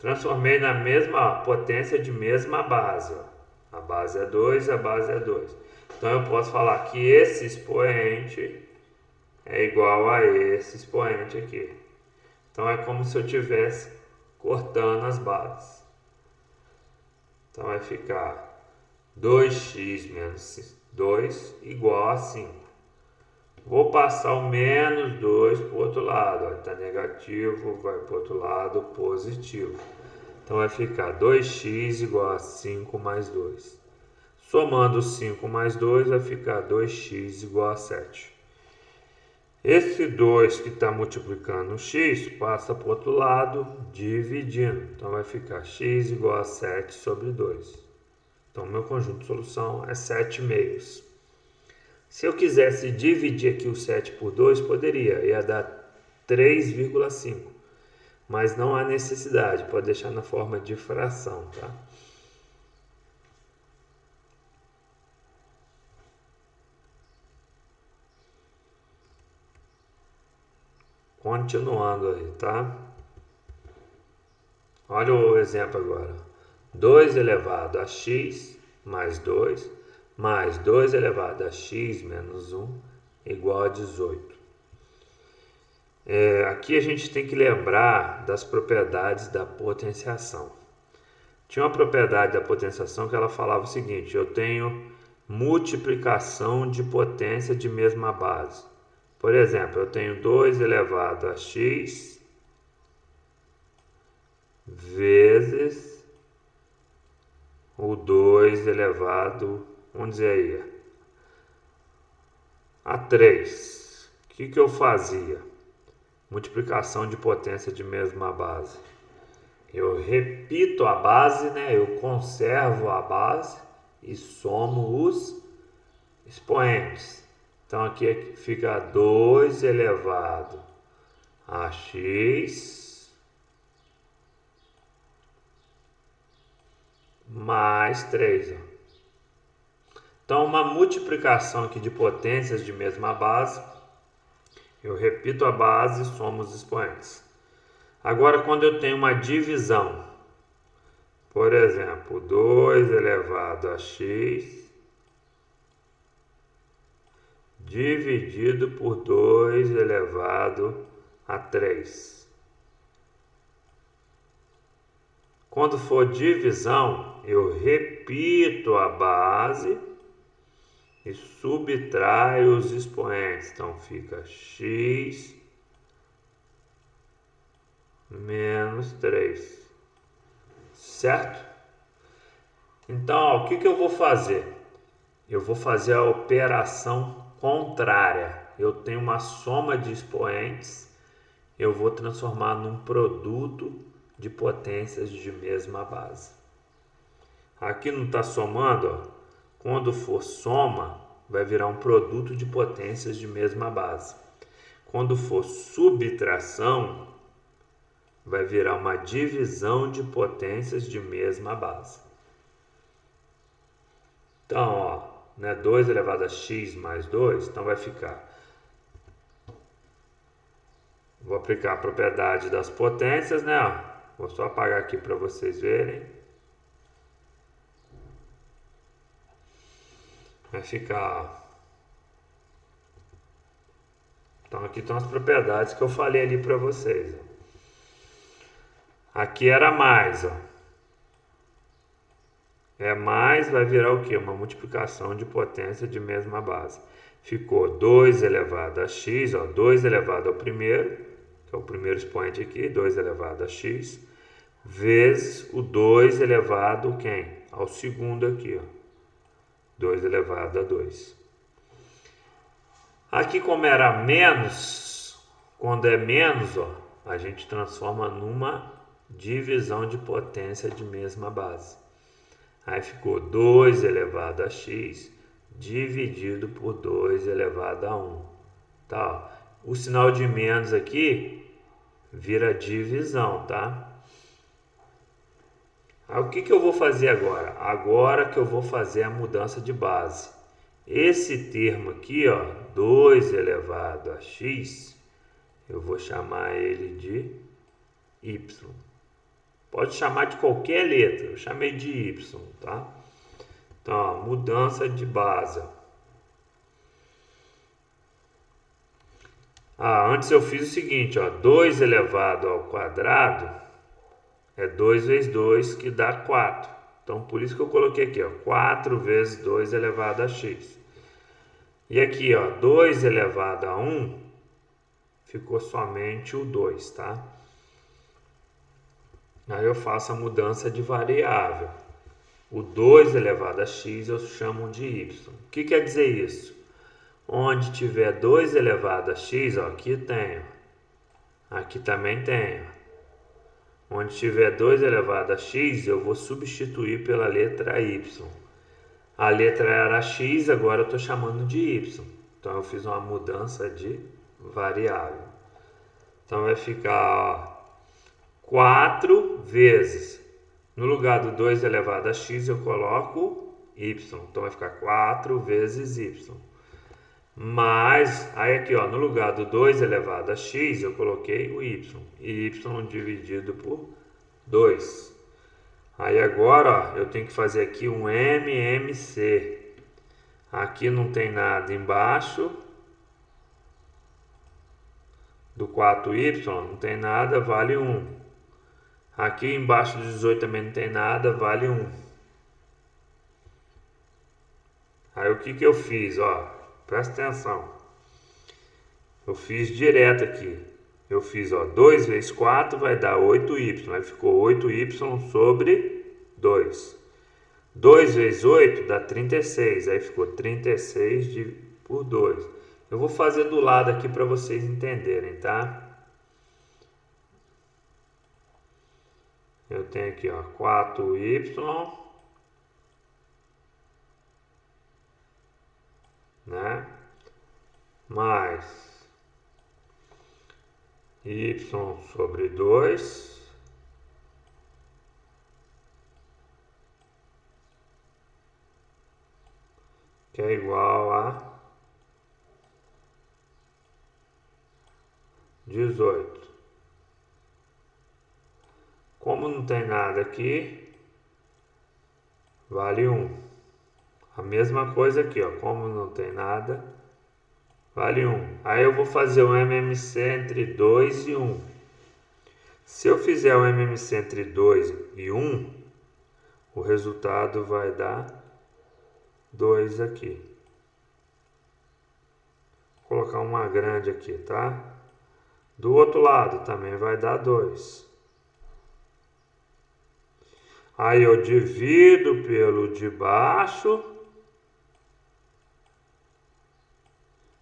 Transformei na mesma potência de mesma base. Ó. A base é 2, a base é 2. Então eu posso falar que esse expoente é igual a esse expoente aqui. Então é como se eu estivesse cortando as bases. Então vai ficar 2x menos 2 igual a 5. Vou passar o menos 2 para o outro lado. Está negativo, vai para o outro lado, positivo. Então vai ficar 2x igual a 5 mais 2. Somando 5 mais 2 vai ficar 2x igual a 7. Esse 2 que está multiplicando o x passa para o outro lado, dividindo. Então vai ficar x igual a 7 sobre 2. Então meu conjunto de solução é 7 meios. Se eu quisesse dividir aqui o 7 por 2, poderia. Ia dar 3,5. Mas não há necessidade, pode deixar na forma de fração, tá? Continuando aí, tá? Olha o exemplo agora. 2 elevado a x mais 2, mais 2 elevado a x menos 1, igual a 18. Aqui a gente tem que lembrar das propriedades da potenciação. Tinha uma propriedade da potenciação que ela falava o seguinte: eu tenho multiplicação de potência de mesma base. Por exemplo, eu tenho 2 elevado a x vezes o 2 elevado, vamos dizer aí, a 3. O que eu fazia? Multiplicação de potência de mesma base. Eu repito a base, né? Eu conservo a base e somo os expoentes. Então aqui fica 2 elevado a x mais 3. Então uma multiplicação aqui de potências de mesma base. Eu repito a base e somo os expoentes. Agora, quando eu tenho uma divisão, por exemplo, 2 elevado a x dividido por 2 elevado a 3. Quando for divisão, eu repito a base e subtraio os expoentes. Então, fica x menos 3. Certo? Então, ó, o que eu vou fazer? Eu vou fazer a operação contrária. Eu tenho uma soma de expoentes, eu vou transformar num produto de potências de mesma base. Aqui não está somando, ó. Quando for soma, vai virar um produto de potências de mesma base. Quando for subtração, vai virar uma divisão de potências de mesma base. Então, ó, né, 2 elevado a x mais 2, então vai ficar. Vou aplicar a propriedade das potências, né? Ó, vou só apagar aqui para vocês verem. Vai ficar, ó. Então aqui estão as propriedades que eu falei ali para vocês. Ó. Aqui era mais, ó. É mais, vai virar o que? Uma multiplicação de potência de mesma base. Ficou 2 elevado a x, ó, 2 elevado ao primeiro, que é o primeiro expoente aqui, 2 elevado a x, vezes o 2 elevado quem? Ao segundo aqui, ó, 2 elevado a 2. Aqui, como era menos, quando é menos, ó, a gente transforma numa divisão de potência de mesma base. Aí ficou 2 elevado a x dividido por 2 elevado a 1. Tá? O sinal de menos aqui vira divisão, tá? Aí, o que eu vou fazer agora? Agora que eu vou fazer a mudança de base. Esse termo aqui, ó, 2 elevado a x, eu vou chamar ele de y. Pode chamar de qualquer letra, eu chamei de y, tá? Então, ó, mudança de base. Antes eu fiz o seguinte, ó, 2 elevado ao quadrado é 2 vezes 2, que dá 4. Então, por isso que eu coloquei aqui, ó, 4 vezes 2 elevado a x. E aqui, ó, 2 elevado a 1, ficou somente o 2, tá? Aí eu faço a mudança de variável. O 2 elevado a x eu chamo de y. O que quer dizer isso? Onde tiver 2 elevado a x, ó, aqui tem. Ó. Aqui também tem. Ó. Onde tiver 2 elevado a x, eu vou substituir pela letra y. A letra era x, agora eu estou chamando de y. Então eu fiz uma mudança de variável. Então vai ficar, ó, 4 vezes, no lugar do 2 elevado a x eu coloco y, então vai ficar 4 vezes y, mais, aí aqui, ó, no lugar do 2 elevado a x eu coloquei o y, e y dividido por 2. Aí agora, ó, eu tenho que fazer aqui um MMC. Aqui não tem nada embaixo do 4y, não tem nada, vale 1. Aqui embaixo do 18 também não tem nada, vale 1. Aí o que eu fiz, ó? Presta atenção. Eu fiz direto aqui. Eu fiz, ó, 2 vezes 4 vai dar 8y. Aí ficou 8y sobre 2. 2 vezes 8 dá 36. Aí ficou 36 por 2. Eu vou fazer do lado aqui para vocês entenderem, tá? Eu tenho aqui, ó, 4y, né? Mais y sobre 2 que é igual a 18. Como não tem nada aqui, vale 1. A mesma coisa aqui, ó, como não tem nada, vale 1. Aí eu vou fazer o MMC entre 2 e 1. Se eu fizer o MMC entre 2 e 1, o resultado vai dar 2 aqui. Vou colocar uma grande aqui, tá? Do outro lado também vai dar 2. Aí eu divido pelo de baixo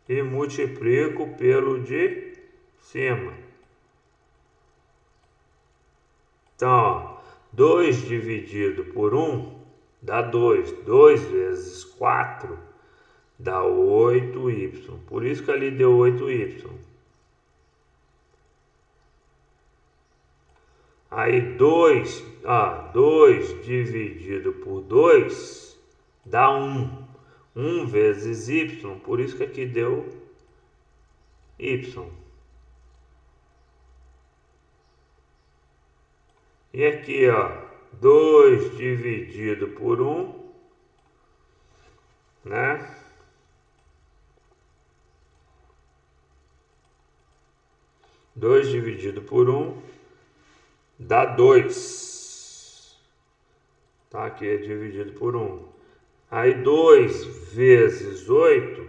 e multiplico pelo de cima. Então, ó, 2 dividido por 1 dá 2. 2 vezes 4 dá 8y. Por isso que ali deu 8y. Aí 2 dividido por 2 dá 1. 1 vezes y, por isso que aqui deu y. E aqui, ó, 2 dividido por 1, né? Dois dividido por 1 dá 2. Tá? Aqui é dividido por 1. Aí 2 vezes 8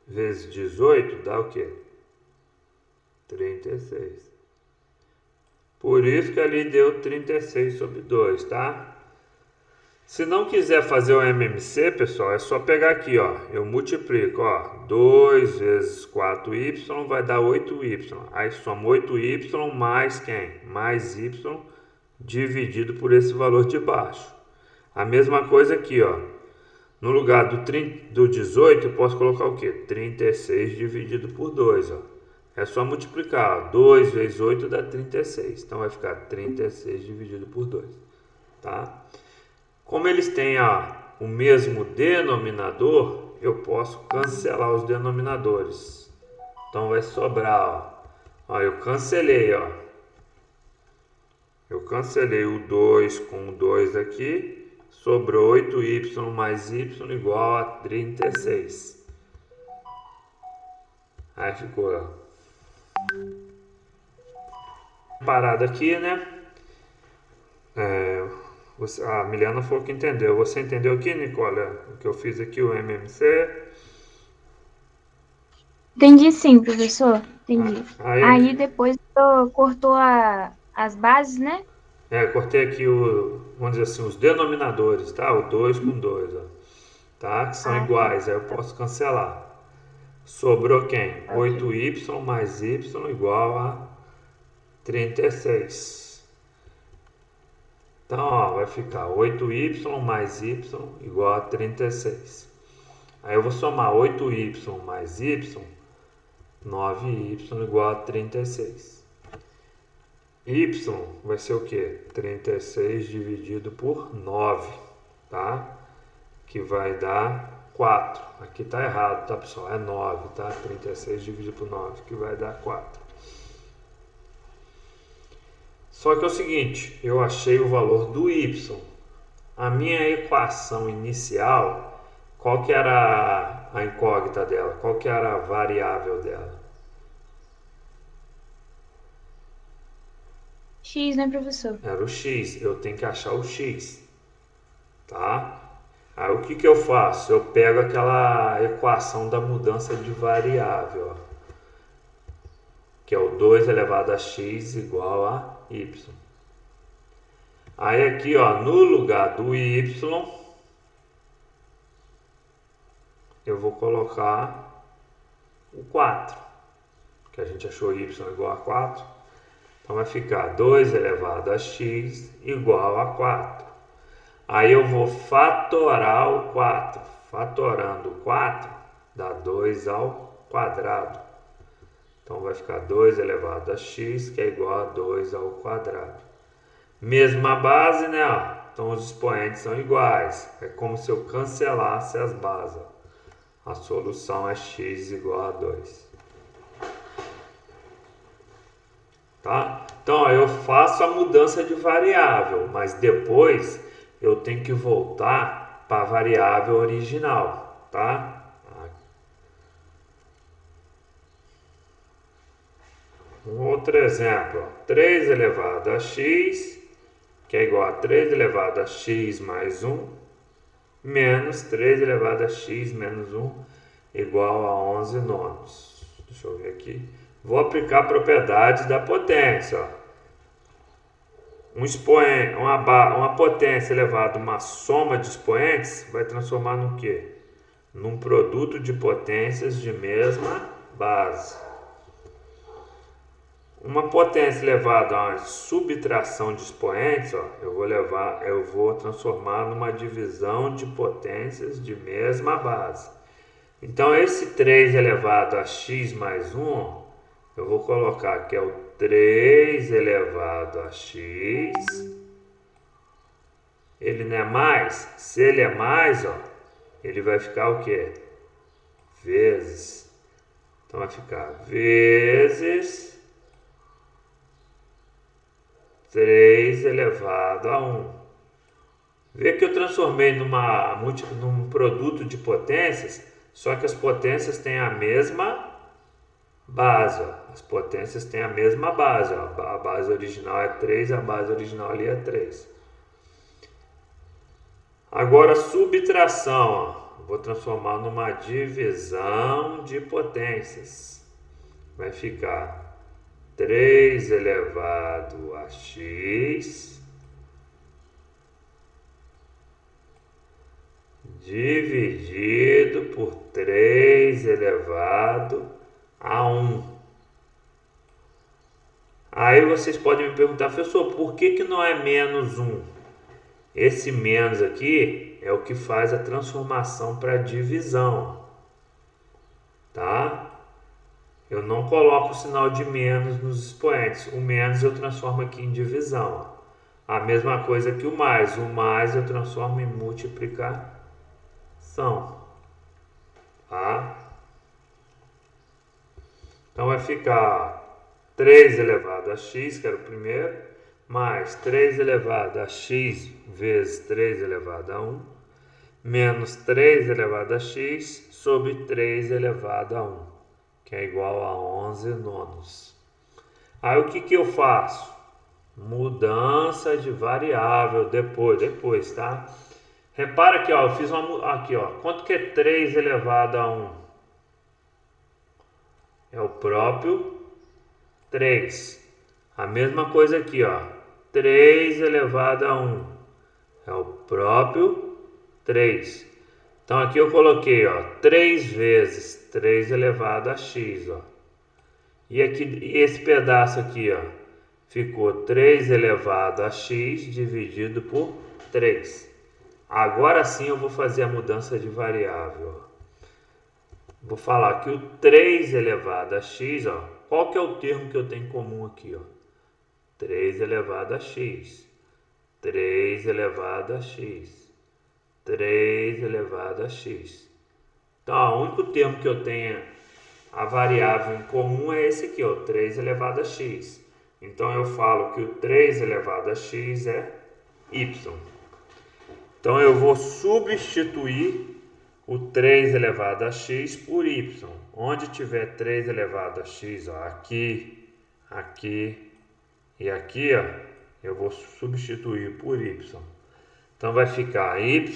vezes 18 dá o quê? 36. Por isso que ali deu 36 sobre 2, tá? Se não quiser fazer o MMC, pessoal, é só pegar aqui, ó. Eu multiplico, ó. 2 vezes 4y vai dar 8y. Aí soma 8y mais quem? Mais y dividido por esse valor de baixo. A mesma coisa aqui, ó. No lugar do 18, eu posso colocar o quê? 36 dividido por 2, ó. É só multiplicar, ó. 2 vezes 8 dá 36. Então vai ficar 36 dividido por 2, tá? Como eles têm, ó, o mesmo denominador, eu posso cancelar os denominadores. Então vai sobrar, ó. Ó, eu cancelei, ó. Eu cancelei o 2 com o 2 aqui. Sobrou 8y mais y igual a 36. Aí ficou, ó, parado aqui, né? A Miliana falou que entendeu. Você entendeu aqui, Nicole, o que eu fiz aqui, o MMC? Entendi sim, professor. Entendi. Aí Aí depois cortou as bases, né? cortei aqui vamos dizer assim, os denominadores, tá? O 2 com 2, ó, tá? Que são iguais, aí eu posso cancelar. Sobrou quem? 8y mais y igual a 36. Então, ó, vai ficar 8y mais y igual a 36. Aí eu vou somar 8y mais y, 9y igual a 36. Y vai ser o que? 36 dividido por 9, tá? Que vai dar 4. Aqui tá errado, tá, pessoal? É 9, tá? 36 dividido por 9, que vai dar 4. Só que é o seguinte, eu achei o valor do y. A minha equação inicial, qual que era a incógnita dela? Qual que era a variável dela? X, né, professor? Era o x. Eu tenho que achar o x. Tá? Aí o que eu faço? Eu pego aquela equação da mudança de variável, ó, que é o 2 elevado a x igual a y. Aí aqui, ó, no lugar do y, eu vou colocar o 4, que a gente achou y igual a 4. Então vai ficar 2 elevado a x igual a 4. Aí eu vou fatorar o 4. Fatorando o 4 dá 2 ao quadrado. Então vai ficar 2 elevado a x, que é igual a 2 ao quadrado. Mesma base, né? Então os expoentes são iguais. É como se eu cancelasse as bases. A solução é x igual a 2. Tá? Então eu faço a mudança de variável, mas depois eu tenho que voltar para a variável original, tá? Um outro exemplo, 3 elevado a x, que é igual a 3 elevado a x mais 1, menos 3 elevado a x menos 1, igual a 11 nonos. Deixa eu ver aqui. Vou aplicar a propriedade da potência, ó. Uma potência elevada a uma soma de expoentes vai transformar no quê? Num produto de potências de mesma base. Uma potência elevada a uma subtração de expoentes, ó, eu vou transformar numa divisão de potências de mesma base. Então esse 3 elevado a x mais 1, ó, eu vou colocar que é o 3 elevado a x. Ele não é mais? Se ele é mais, ó, ele vai ficar o quê? Vezes. Então vai ficar vezes 3 elevado a 1. Vê que eu transformei num produto de potências, só que as potências têm a mesma base, ó. As potências têm a mesma base, ó. A base original é 3, a base original ali é 3. Agora subtração, ó. Vou transformar numa divisão de potências. Vai ficar 3 elevado a x dividido por 3 elevado a 1. Aí vocês podem me perguntar, professor, por que não é menos 1? Esse menos aqui é o que faz a transformação para divisão, tá? Eu não coloco o sinal de menos nos expoentes. O menos eu transformo aqui em divisão. A mesma coisa que o mais eu transformo em multiplicação, tá? Então vai ficar 3 elevado a x, que era o primeiro, mais 3 elevado a x vezes 3 elevado a 1, menos 3 elevado a x sobre 3 elevado a 1, que é igual a 11 nonos. Aí o que eu faço? Mudança de variável depois, tá? Repara aqui, ó, eu fiz aqui, ó, quanto que é 3 elevado a 1? É o próprio 3. A mesma coisa aqui, ó, 3 elevado a 1 é o próprio 3. Então aqui eu coloquei, ó, 3 vezes 3 elevado a x, ó. E esse pedaço aqui, ó, ficou 3 elevado a x dividido por 3. Agora sim eu vou fazer a mudança de variável, ó. Vou falar que o 3 elevado a x, ó, qual que é o termo que eu tenho em comum aqui, ó? 3 elevado a x, 3 elevado a x, 3 elevado a x. Então, o único termo que eu tenho a variável em comum é esse aqui, ó, 3 elevado a x. Então eu falo que o 3 elevado a x é y. Então eu vou substituir o 3 elevado a x por y. Onde tiver 3 elevado a x, ó, aqui, aqui e aqui, ó, eu vou substituir por y. Então vai ficar y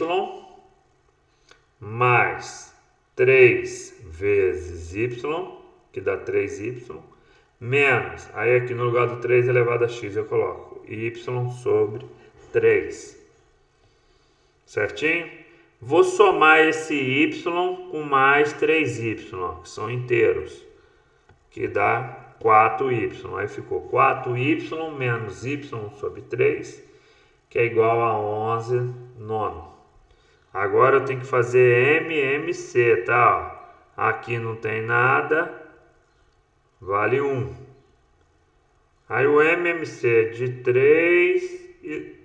mais 3 vezes y, que dá 3y, menos, aí aqui no lugar do 3 elevado a x eu coloco y sobre 3. Certinho? Vou somar esse y com mais 3y, ó, que são inteiros, que dá 4y. Aí ficou 4y menos y sobre 3, que é igual a 11 nono. Agora eu tenho que fazer MMC, tá? Ó, aqui não tem nada, vale 1. Aí o MMC é de 3 e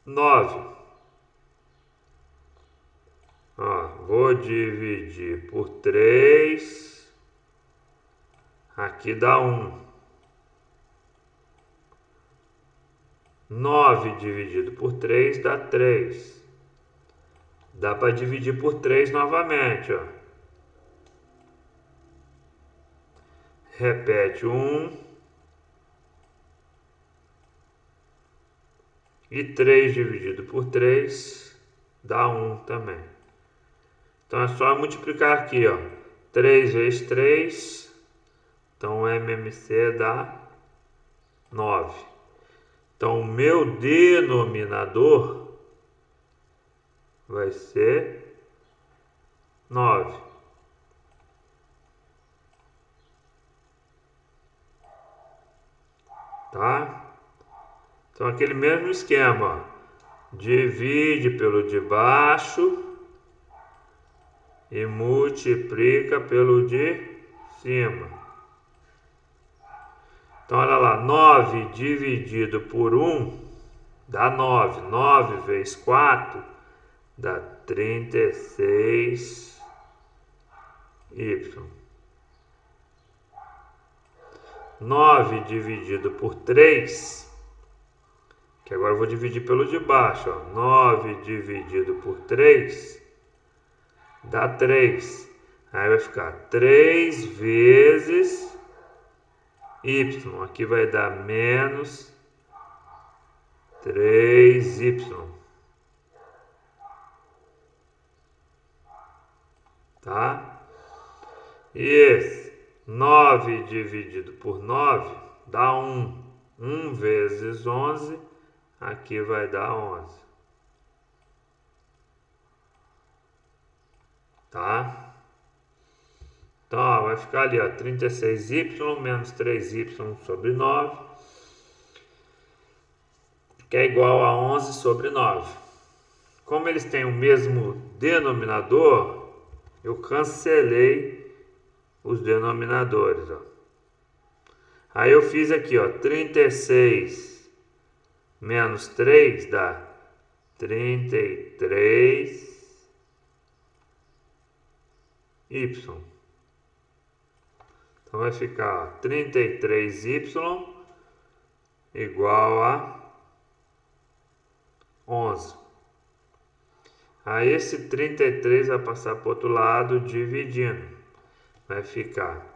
9. Ó, vou dividir por 3. Aqui dá 1. 9 dividido por 3 dá 3. Dá para dividir por 3 novamente, ó. Repete 1. E 3 dividido por 3 dá 1 também. Então é só multiplicar aqui, ó. 3 vezes 3. Então o MMC dá 9. Então o meu denominador vai ser 9. Tá? Então aquele mesmo esquema, ó. Divide pelo de baixo e multiplica pelo de cima. Então olha lá, 9 dividido por 1 dá 9. 9 vezes 4 dá 36y. 9 dividido por 3, que agora eu vou dividir pelo de baixo, ó. 9 dividido por 3 dá 3. Aí vai ficar 3 vezes y. Aqui vai dar menos 3y. Tá? E esse 9 dividido por 9 dá 1. 1 vezes 11, aqui vai dar 11. Tá? Então, ó, vai ficar ali, ó, 36y menos 3y sobre 9, que é igual a 11 sobre 9. Como eles têm o mesmo denominador, eu cancelei os denominadores, ó. Aí eu fiz aqui, ó, 36 menos 3 dá 33y. Então vai ficar, ó, 33y igual a 11. Aí esse 33 vai passar para o outro lado dividindo. Vai ficar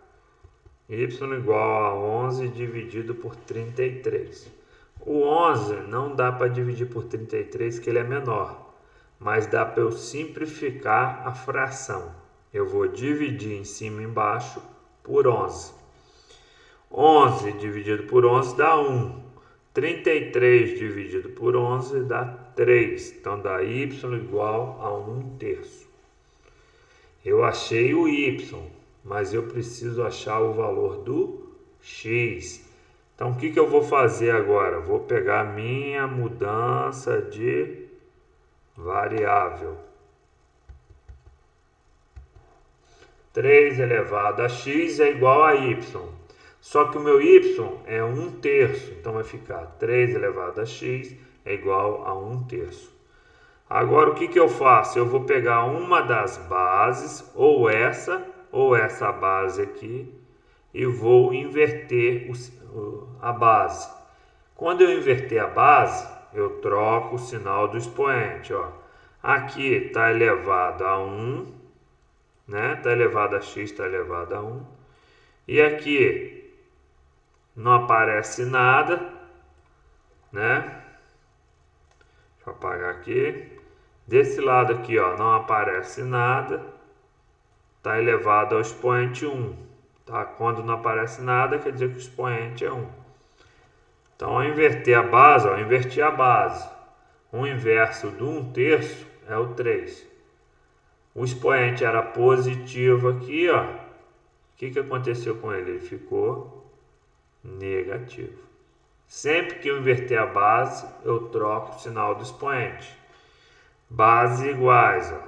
y igual a 11 dividido por 33. O 11 não dá para dividir por 33, que ele é menor. Mas dá para eu simplificar a fração. Eu vou dividir em cima e embaixo por 11. 11 dividido por 11 dá 1. 33 dividido por 11 dá 3. Então dá y igual a 1/3. Eu achei o y, mas eu preciso achar o valor do x. Então o que eu vou fazer agora? Vou pegar a minha mudança de variável. 3 elevado a x é igual a y. Só que o meu y é 1/3. Então vai ficar 3 elevado a x é igual a 1/3. Agora o que eu faço? Eu vou pegar uma das bases, ou essa base aqui, e vou inverter a base. Quando eu inverter a base, eu troco o sinal do expoente. Ó. Aqui está elevado a 1, né? Está elevado a x, está elevado a 1. E aqui não aparece nada, né? Deixa eu apagar aqui. Desse lado aqui, ó, não aparece nada. Está elevado ao expoente 1. Tá? Quando não aparece nada, quer dizer que o expoente é 1. Então, ao inverter a base, ó, inverti a base. O inverso do 1/3 é o 3. O expoente era positivo aqui, ó. O que aconteceu com ele? Ele ficou negativo. Sempre que eu inverter a base, eu troco o sinal do expoente. Bases iguais, ó.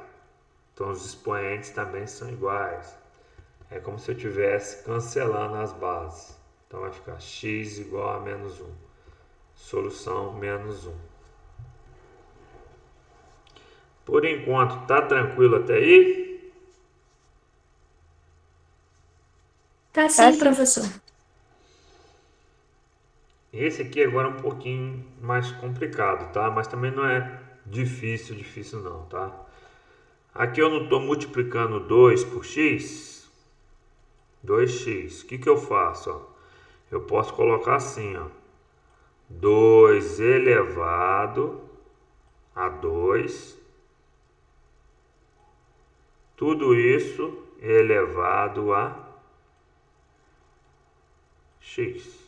Então os expoentes também são iguais. É como se eu estivesse cancelando as bases. Então vai ficar x igual a menos 1. Solução menos 1. Por enquanto, tá tranquilo até aí? Tá sim, professor. Esse aqui agora é um pouquinho mais complicado, tá? Mas também não é difícil não, tá? Aqui eu não estou multiplicando 2 por x. 2x. O que eu faço? Ó? Eu posso colocar assim, ó. 2 elevado a 2. Tudo isso elevado a x.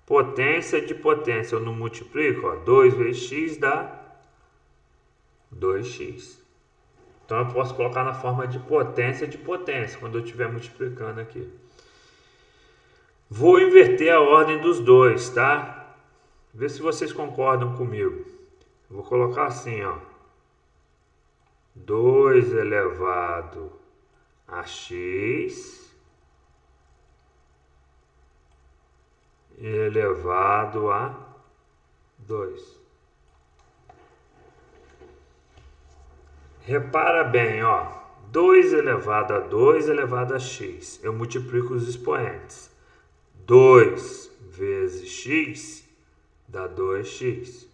Potência de potência, eu não multiplico, ó, 2 vezes x dá 2x. Então eu posso colocar na forma de potência quando eu estiver multiplicando aqui. Vou inverter a ordem dos dois, tá? Vê se vocês concordam comigo. Vou colocar assim, ó. 2 elevado a x elevado a 2. Repara bem, ó. 2 elevado a 2 elevado a x. Eu multiplico os expoentes. 2 vezes x dá 2x.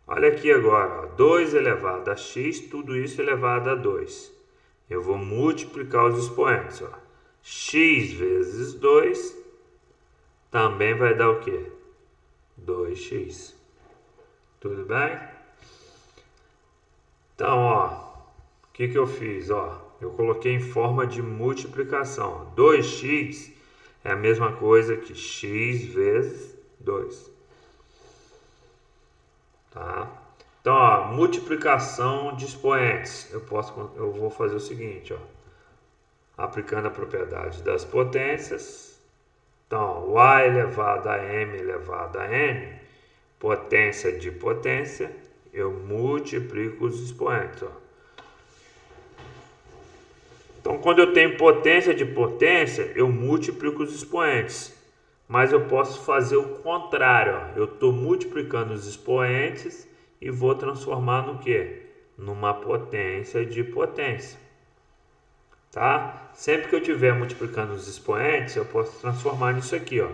Olha aqui agora, ó. 2 elevado a x, tudo isso elevado a 2. Eu vou multiplicar os expoentes, ó. X vezes 2 também vai dar o quê? 2x. Tudo bem? Então, ó, o que eu fiz? Ó, eu coloquei em forma de multiplicação. 2x é a mesma coisa que x vezes 2. Tá? Então, ó, multiplicação de expoentes. Eu vou fazer o seguinte, ó, aplicando a propriedade das potências. Então, y elevado a m elevado a n, potência de potência, eu multiplico os expoentes. Ó. Então, quando eu tenho potência de potência, eu multiplico os expoentes. Mas eu posso fazer o contrário. Ó. Eu estou multiplicando os expoentes e vou transformar no quê? Numa potência de potência. Tá? Sempre que eu estiver multiplicando os expoentes, eu posso transformar nisso aqui, ó,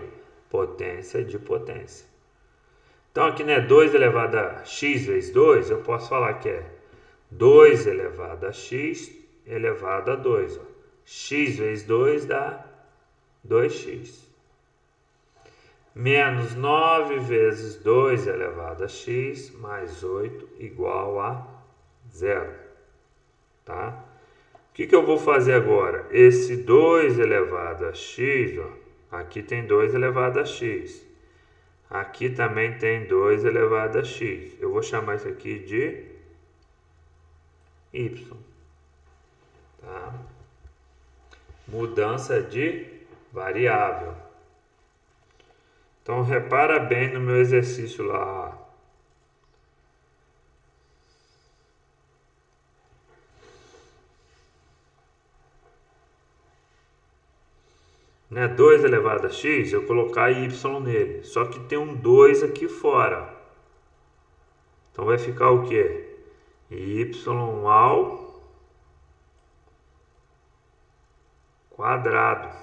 potência de potência. Então aqui, né, 2 elevado a x vezes 2, eu posso falar que é 2 elevado a x elevado a 2. Ó. X vezes 2 dá 2x. Menos 9 vezes 2 elevado a x mais 8 igual a 0. Tá? O que eu vou fazer agora? Esse 2 elevado a x, ó, aqui tem 2 elevado a x. Aqui também tem 2 elevado a x. Eu vou chamar isso aqui de y. Tá? Mudança de variável. Então, repara bem no meu exercício lá. Né, 2 elevado a x, eu colocar y nele. Só que tem um 2 aqui fora. Então vai ficar o quê? Y ao quadrado.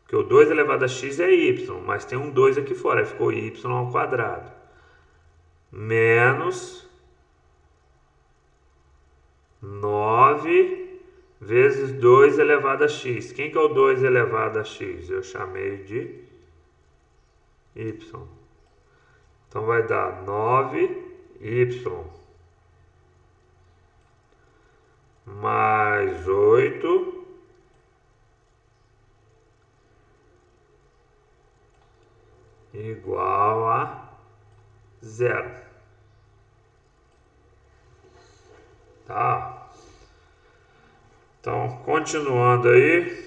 Porque o 2 elevado a x é y, mas tem um 2 aqui fora, aí ficou y ao quadrado. Menos 9 vezes 2 elevado a x. Quem que é o 2 elevado a x? Eu chamei de y. Então vai dar 9y mais 8 igual a 0. Tá? Então, continuando aí.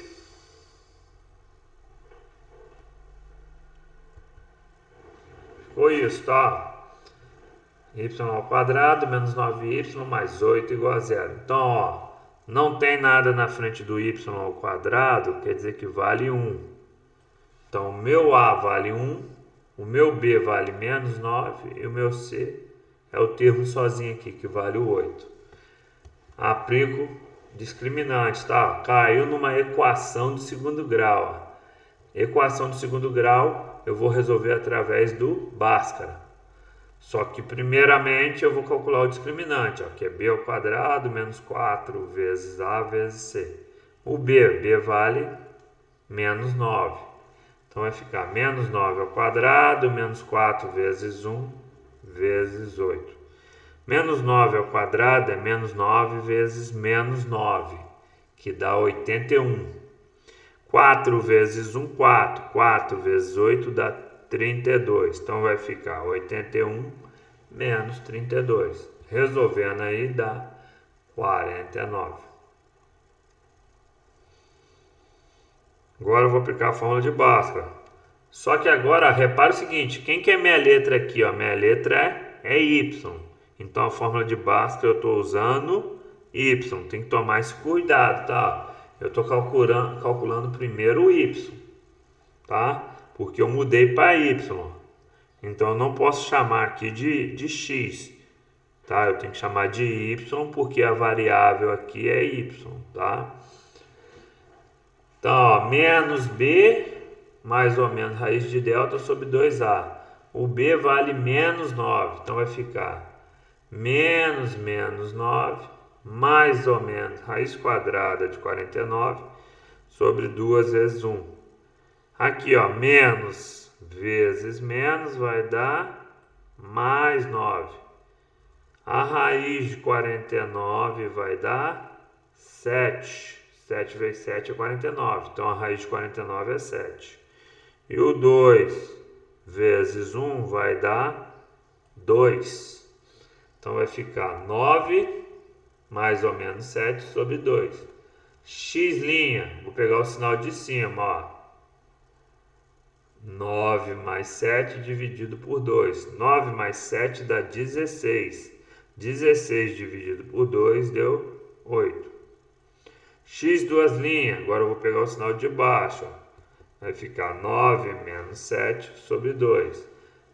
Ficou isso, tá? Y ao quadrado menos 9y mais 8 igual a 0. Então, ó, não tem nada na frente do y ao quadrado, quer dizer que vale 1. Então, o meu A vale 1, o meu B vale menos 9 e o meu C é o termo sozinho aqui, que vale o 8. Aplico discriminante, tá? Caiu numa equação de segundo grau. Equação de segundo grau eu vou resolver através do Bhaskara. Só que primeiramente eu vou calcular o discriminante, ó, que é b ao quadrado menos 4 vezes a vezes c. O b vale menos 9. Então vai ficar menos 9 ao quadrado menos 4 vezes 1 vezes 8. Menos 9 ao quadrado é menos 9 vezes menos 9, que dá 81. 4 vezes 1, 4. 4 vezes 8 dá 32. Então vai ficar 81 menos 32. Resolvendo aí dá 49. Agora eu vou aplicar a fórmula de Bhaskara. Só que agora, repara o seguinte, quem que é minha letra aqui? Ó? Minha letra é y. Então a fórmula de Bhaskara eu estou usando y. Tem que tomar esse cuidado, tá? Eu estou calculando primeiro o y, tá? Porque eu mudei para y. Então eu não posso chamar aqui de x, tá? Eu tenho que chamar de y porque a variável aqui é y, tá? Então, ó, menos b mais ou menos raiz de delta sobre 2a. O b vale menos 9, então vai ficar menos 9 mais ou menos raiz quadrada de 49 sobre 2 vezes 1. Aqui, ó, menos vezes menos vai dar mais 9. A raiz de 49 vai dar 7. 7 vezes 7 é 49. Então, a raiz de 49 é 7. E o 2 vezes 1 vai dar 2. Então, vai ficar 9 mais ou menos 7 sobre 2. X', vou pegar o sinal de cima, ó. 9 mais 7 dividido por 2. 9 mais 7 dá 16. 16 dividido por 2 deu 8. X duas linhas, agora eu vou pegar o sinal de baixo. Ó. Vai ficar 9 menos 7 sobre 2.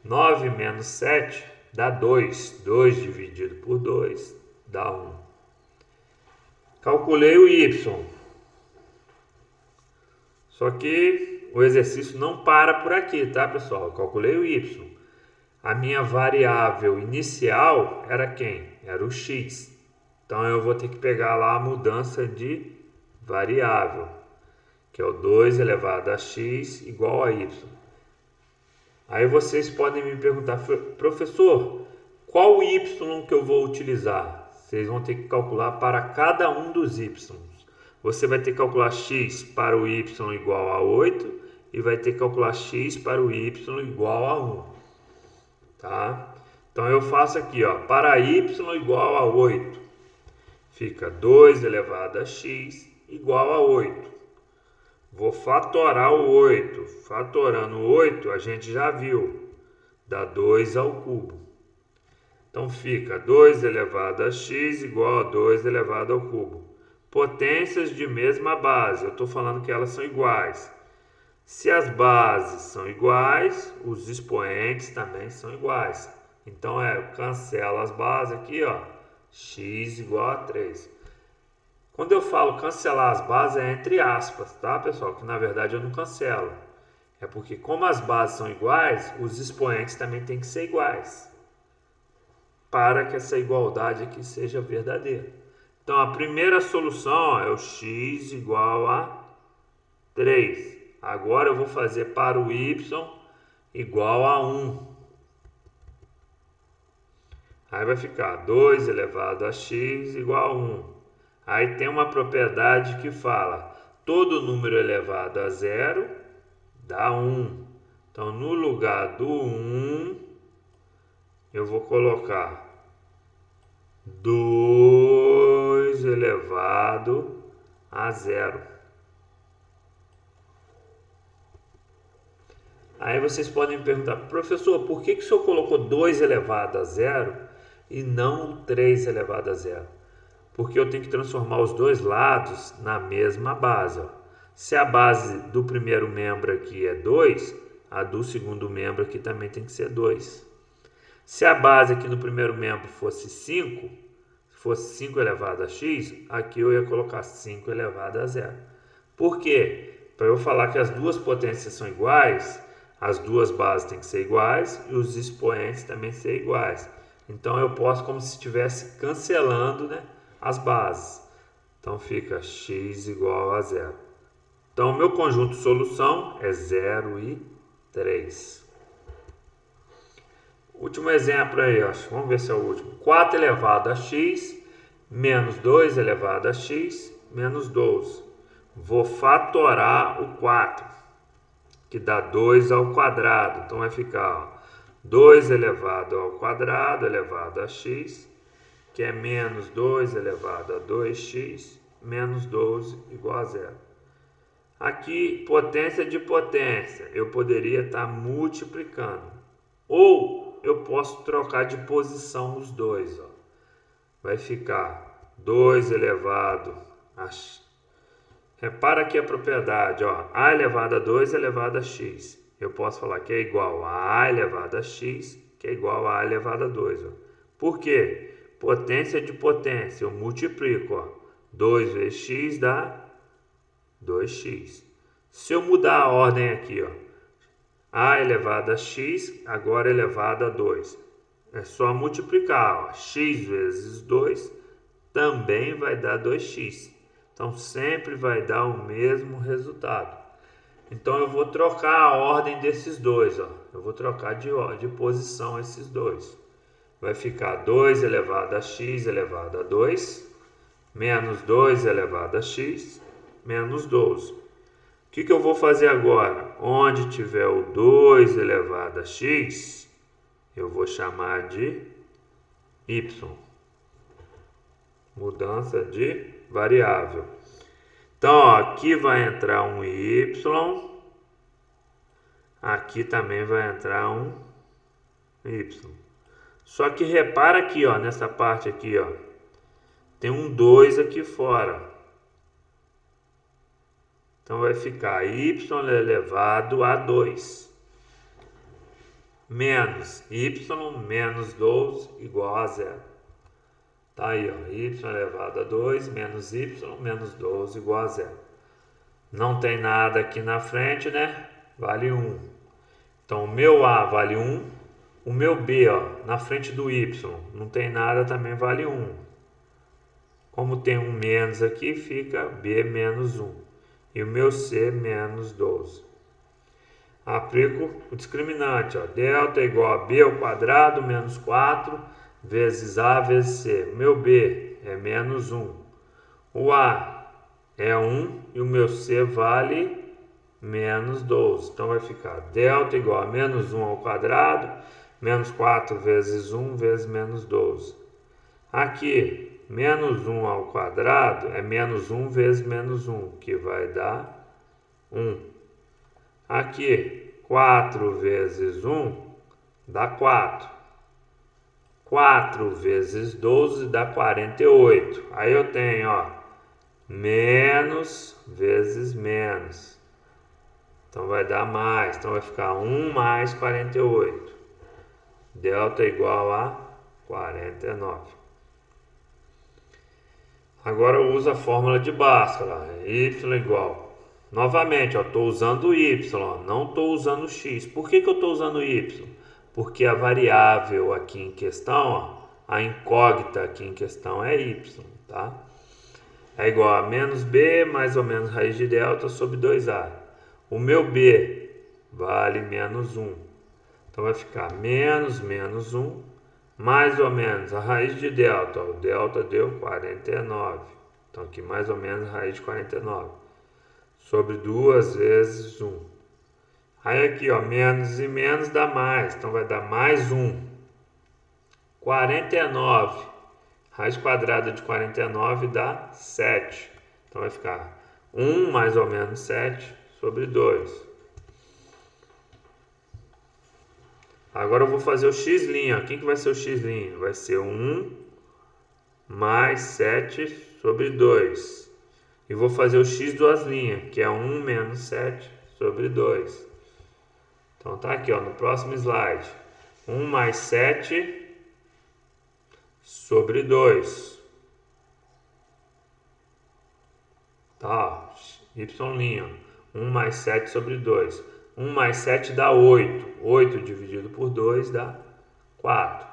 9 menos 7 dá 2. 2 dividido por 2 dá 1. Calculei o y. Só que o exercício não para por aqui, tá, pessoal? Eu calculei o y. A minha variável inicial era quem? Era o x. Então eu vou ter que pegar lá a mudança de variável, que é o 2 elevado a x igual a y. Aí vocês podem me perguntar, professor, qual y que eu vou utilizar? Vocês vão ter que calcular para cada um dos y. Você vai ter que calcular x para o y igual a 8 e vai ter que calcular x para o y igual a 1. Tá? Então eu faço aqui, ó, para y igual a 8, fica 2 elevado a x igual a 8. Vou fatorar o 8. Fatorando o 8, a gente já viu, dá 2 ao cubo. Então fica 2 elevado a x igual a 2 elevado ao cubo. Potências de mesma base, eu estou falando que elas são iguais. Se as bases são iguais, os expoentes também são iguais. Então eu cancelo as bases aqui, ó, x igual a 3. Quando eu falo cancelar as bases é entre aspas, tá, pessoal? Que na verdade eu não cancelo. É porque como as bases são iguais, os expoentes também têm que ser iguais, para que essa igualdade aqui seja verdadeira. Então a primeira solução é o x igual a 3. Agora eu vou fazer para o y igual a 1. Aí vai ficar 2 elevado a x igual a 1. Aí tem uma propriedade que fala: todo número elevado a zero dá 1. Então, no lugar do 1, eu vou colocar 2 elevado a zero. Aí vocês podem me perguntar: professor, por que o senhor colocou 2 elevado a zero e não 3 elevado a zero? Porque eu tenho que transformar os dois lados na mesma base. Ó. Se a base do primeiro membro aqui é 2, a do segundo membro aqui também tem que ser 2. Se a base aqui no primeiro membro fosse 5, se fosse 5 elevado a x, aqui eu ia colocar 5 elevado a zero. Por quê? Para eu falar que as duas potências são iguais, as duas bases têm que ser iguais e os expoentes também ser iguais. Então eu posso como se estivesse cancelando, né, as bases. Então fica x igual a zero. Então o meu conjunto de solução é 0 e 3. Último exemplo aí, ó. Vamos ver se é o último. 4 elevado a x menos 2 elevado a x menos 12. Vou fatorar o 4, que dá 2 ao quadrado. Então vai ficar, ó, 2 elevado ao quadrado elevado a x, que é menos 2 elevado a 2x, menos 12 igual a zero. Aqui, potência de potência, eu poderia estar multiplicando. Ou eu posso trocar de posição os dois. Ó. Vai ficar 2 elevado a x. Repara aqui a propriedade, ó, a elevado a 2 elevado a x. Eu posso falar que é igual a elevado a x, que é igual a elevado a 2. Ó. Por quê? Potência de potência, eu multiplico. Ó. 2 vezes x dá 2x. Se eu mudar a ordem aqui, ó, a elevado a x, agora elevado a 2. É só multiplicar. Ó. X vezes 2 também vai dar 2x. Então, sempre vai dar o mesmo resultado. Então, eu vou trocar a ordem desses dois. Ó. Eu vou trocar de posição esses dois. Vai ficar 2 elevado a x elevado a 2, menos 2 elevado a x, menos 12. O que eu vou fazer agora? Onde tiver o 2 elevado a x, eu vou chamar de y. Mudança de variável. Então, ó, aqui vai entrar um y, aqui também vai entrar um y. Só que repara aqui, ó, nessa parte aqui, ó, tem um 2 aqui fora. Então vai ficar y elevado a 2 menos y menos 12 igual a zero. Tá aí, ó, y elevado a 2 menos y menos 12 igual a zero. Não tem nada aqui na frente, né? Vale 1. Então o meu a vale 1. O meu b, ó, na frente do y, não tem nada, também vale 1. Como tem um menos aqui, fica b menos 1. E o meu c menos 12. Aplico o discriminante. Ó. Delta é igual a b ao quadrado menos 4 vezes a vezes c. O meu b é menos 1. O a é 1 e o meu c vale menos 12. Então vai ficar delta igual a menos 1 ao quadrado menos 4 vezes 1 vezes menos 12. Aqui, menos 1 ao quadrado é menos 1 vezes menos 1, que vai dar 1. Aqui, 4 vezes 1 dá 4. 4 vezes 12 dá 48. Aí eu tenho, ó, menos vezes menos. Então vai dar mais. Então vai ficar 1 mais 48. Delta é igual a 49. Agora eu uso a fórmula de Bhaskara, y igual. Novamente, estou usando o y, não estou usando o x. Por que eu estou usando o y? Porque a variável aqui em questão, a incógnita aqui em questão é y, tá? É igual a menos b mais ou menos raiz de delta sobre 2a. O meu b vale menos 1. Então vai ficar menos 1, mais ou menos a raiz de delta. O delta deu 49. Então aqui mais ou menos a raiz de 49. Sobre 2 vezes 1. Aí aqui, ó, menos e menos dá mais. Então vai dar mais 1. 49. Raiz quadrada de 49 dá 7. Então vai ficar 1 mais ou menos 7 sobre 2. Agora eu vou fazer o x'. Quem que vai ser o x'? Vai ser 1 mais 7 sobre 2. E vou fazer o x duas linhas, que é 1 menos 7 sobre 2. Então tá aqui, ó, no próximo slide. 1 mais 7 sobre 2. Tá, y'. 1 mais 7 sobre 2. 1 mais 7 dá 8. 8 dividido por 2 dá 4.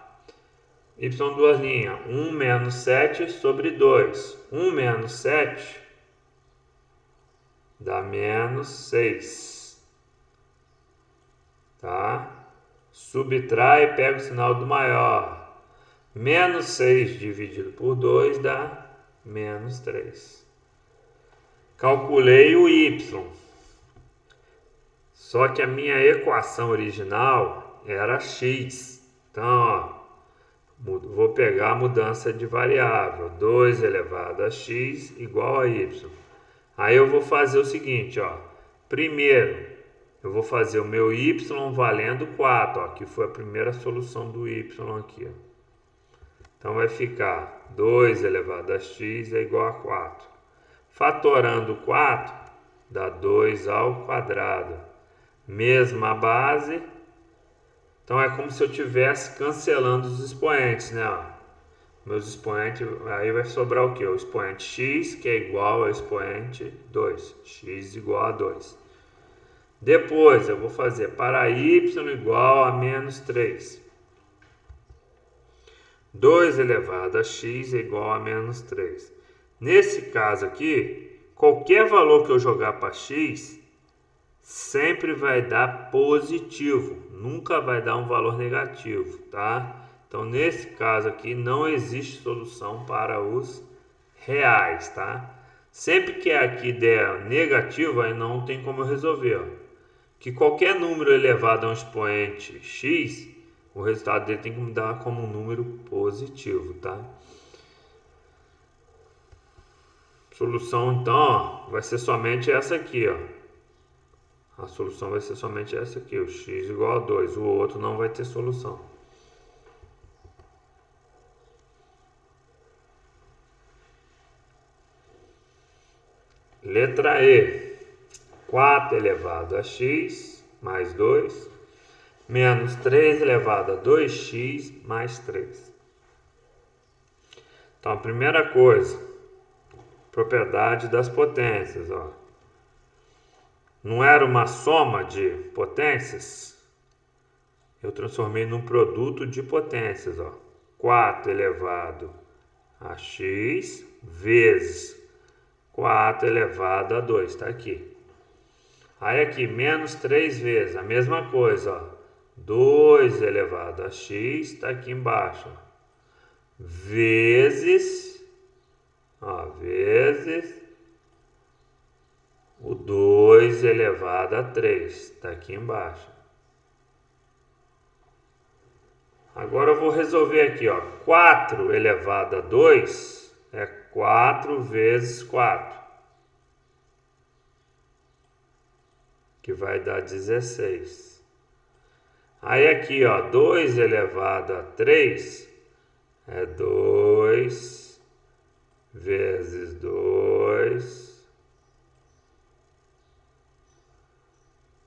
Y duas linhas. 1 menos 7 sobre 2. 1 menos 7 dá menos 6. Tá? Subtrai e pega o sinal do maior. Menos 6 dividido por 2 dá menos 3. Calculei o y. Só que a minha equação original era x. Então, ó, vou pegar a mudança de variável. 2 elevado a x igual a y. Aí eu vou fazer o seguinte, ó. Primeiro, eu vou fazer o meu y valendo 4, ó, que foi a primeira solução do y aqui, ó. Então vai ficar 2 elevado a x é igual a 4. Fatorando 4 dá 2 ao quadrado. Mesma base. Então é como se eu estivesse cancelando os expoentes, né? Ó. Meus expoentes, aí vai sobrar o que? O expoente x, que é igual ao expoente 2. X igual a 2. Depois eu vou fazer para y igual a menos 3. 2 elevado a x é igual a menos 3. Nesse caso aqui, qualquer valor que eu jogar para x, sempre vai dar positivo. Nunca vai dar um valor negativo, tá? Então, nesse caso aqui, não existe solução para os reais, tá? Sempre que aqui der negativo, aí não tem como eu resolver, ó. Que qualquer número elevado a um expoente x, o resultado dele tem que mudar como um número positivo, tá? Solução, então, ó, vai ser somente essa aqui, ó. A solução vai ser somente essa aqui, o x igual a 2. O outro não vai ter solução. Letra E. 4 elevado a x mais 2 menos 3 elevado a 2x mais 3. Então, a primeira coisa, propriedade das potências, ó. Não era uma soma de potências? Eu transformei num produto de potências, ó. 4 elevado a x vezes 4 elevado a 2, tá aqui. Aí aqui, menos 3 vezes, a mesma coisa, ó. 2 elevado a x, está aqui embaixo, ó. Vezes, ó, vezes o 2 elevado a 3, está aqui embaixo. Agora eu vou resolver aqui, ó. 4 elevado a 2 é 4 vezes 4, que vai dar 16. Aí aqui, ó, 2 elevado a 3 é 2 vezes 2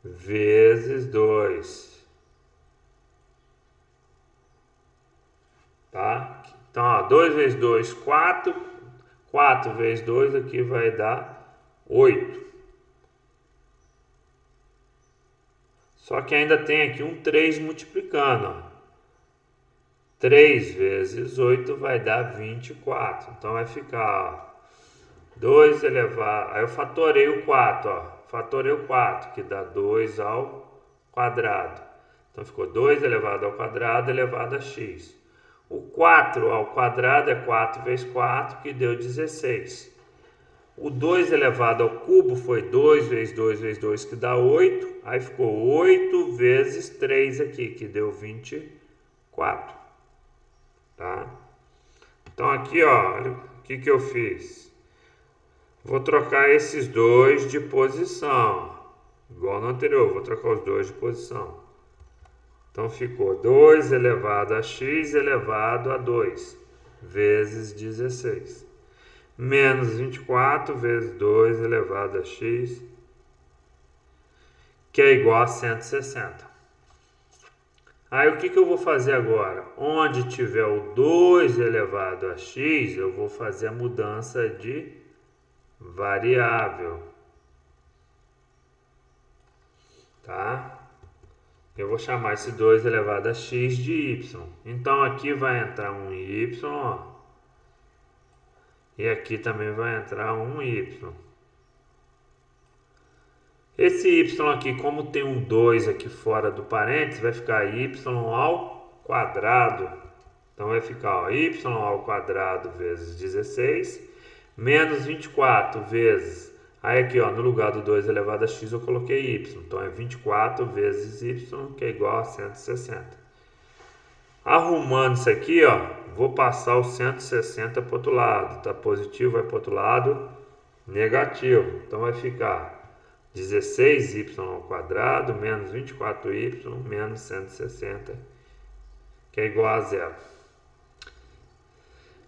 vezes 2. Tá? Então, ó, 2 vezes 2, 4. 4 vezes 2 aqui vai dar 8. Só que ainda tem aqui um 3 multiplicando. Ó. 3 vezes 8 vai dar 24. Então vai ficar 2 elevado... Aí eu fatorei o 4. Ó. Fatorei o 4, que dá 2 ao quadrado. Então ficou 2 elevado ao quadrado elevado a x. O 4 ao quadrado é 4 vezes 4, que deu 16. O 2 elevado ao cubo foi 2 vezes 2 vezes 2, que dá 8. Aí ficou 8 vezes 3 aqui, que deu 24. Tá? Então aqui, ó, olha o que eu fiz. Vou trocar esses dois de posição. Igual no anterior, vou trocar os dois de posição. Então ficou 2 elevado a x elevado a 2 vezes 16. Menos 24 vezes 2 elevado a x, que é igual a 160. Aí o que eu vou fazer agora? Onde tiver o 2 elevado a x, eu vou fazer a mudança de variável. Tá? Eu vou chamar esse 2 elevado a x de y. Então aqui vai entrar um y, ó. E aqui também vai entrar um y. Esse y aqui, como tem um 2 aqui fora do parênteses, vai ficar y ao quadrado. Então vai ficar ó, y ao quadrado vezes 16, menos 24 vezes... Aí aqui, ó, no lugar do 2 elevado a x, eu coloquei y. Então é 24 vezes y, que é igual a 160. Arrumando isso aqui, ó, vou passar o 160 para o outro lado. Tá positivo, vai para o outro lado, negativo. Então vai ficar 16y ao quadrado menos 24y menos 160, que é igual a zero.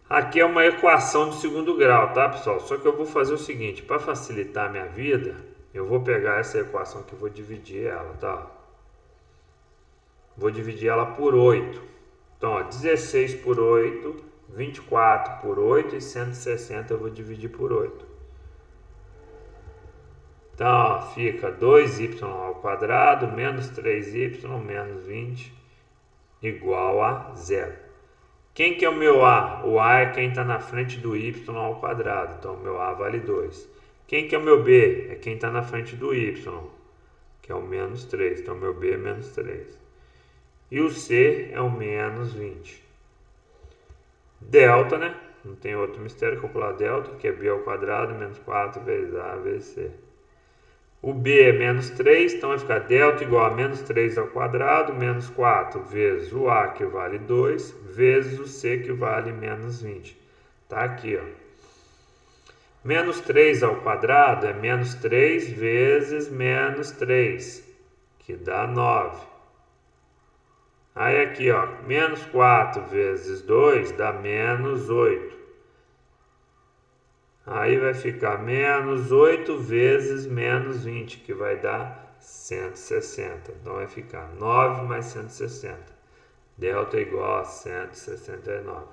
Aqui é uma equação de segundo grau, tá, pessoal? Só que eu vou fazer o seguinte, para facilitar a minha vida, eu vou pegar essa equação aqui e vou dividir ela, tá? Vou dividir ela por 8. Então, ó, 16 por 8, 24 por 8 e 160 eu vou dividir por 8. Então, ó, fica 2y ao quadrado menos 3y menos 20 igual a zero. Quem que é o meu A? O A é quem está na frente do y ao quadrado. Então, o meu A vale 2. Quem que é o meu B? É quem está na frente do y, que é o menos 3. Então, o meu B é menos 3. E o C é o menos 20. Delta, né? Não tem outro mistério, calcular delta, que é B ao quadrado menos 4 vezes A vezes C. O B é menos 3, então vai ficar delta igual a menos 3 ao quadrado, menos 4 vezes o A, que vale 2, vezes o C, que vale menos 20. Tá aqui, ó. Menos 3 ao quadrado é menos 3 vezes menos 3, que dá 9. Aí aqui, ó, menos 4 vezes 2 dá menos 8. Aí vai ficar menos 8 vezes menos 20, que vai dar 160. Então vai ficar 9 mais 160. Delta igual a 169.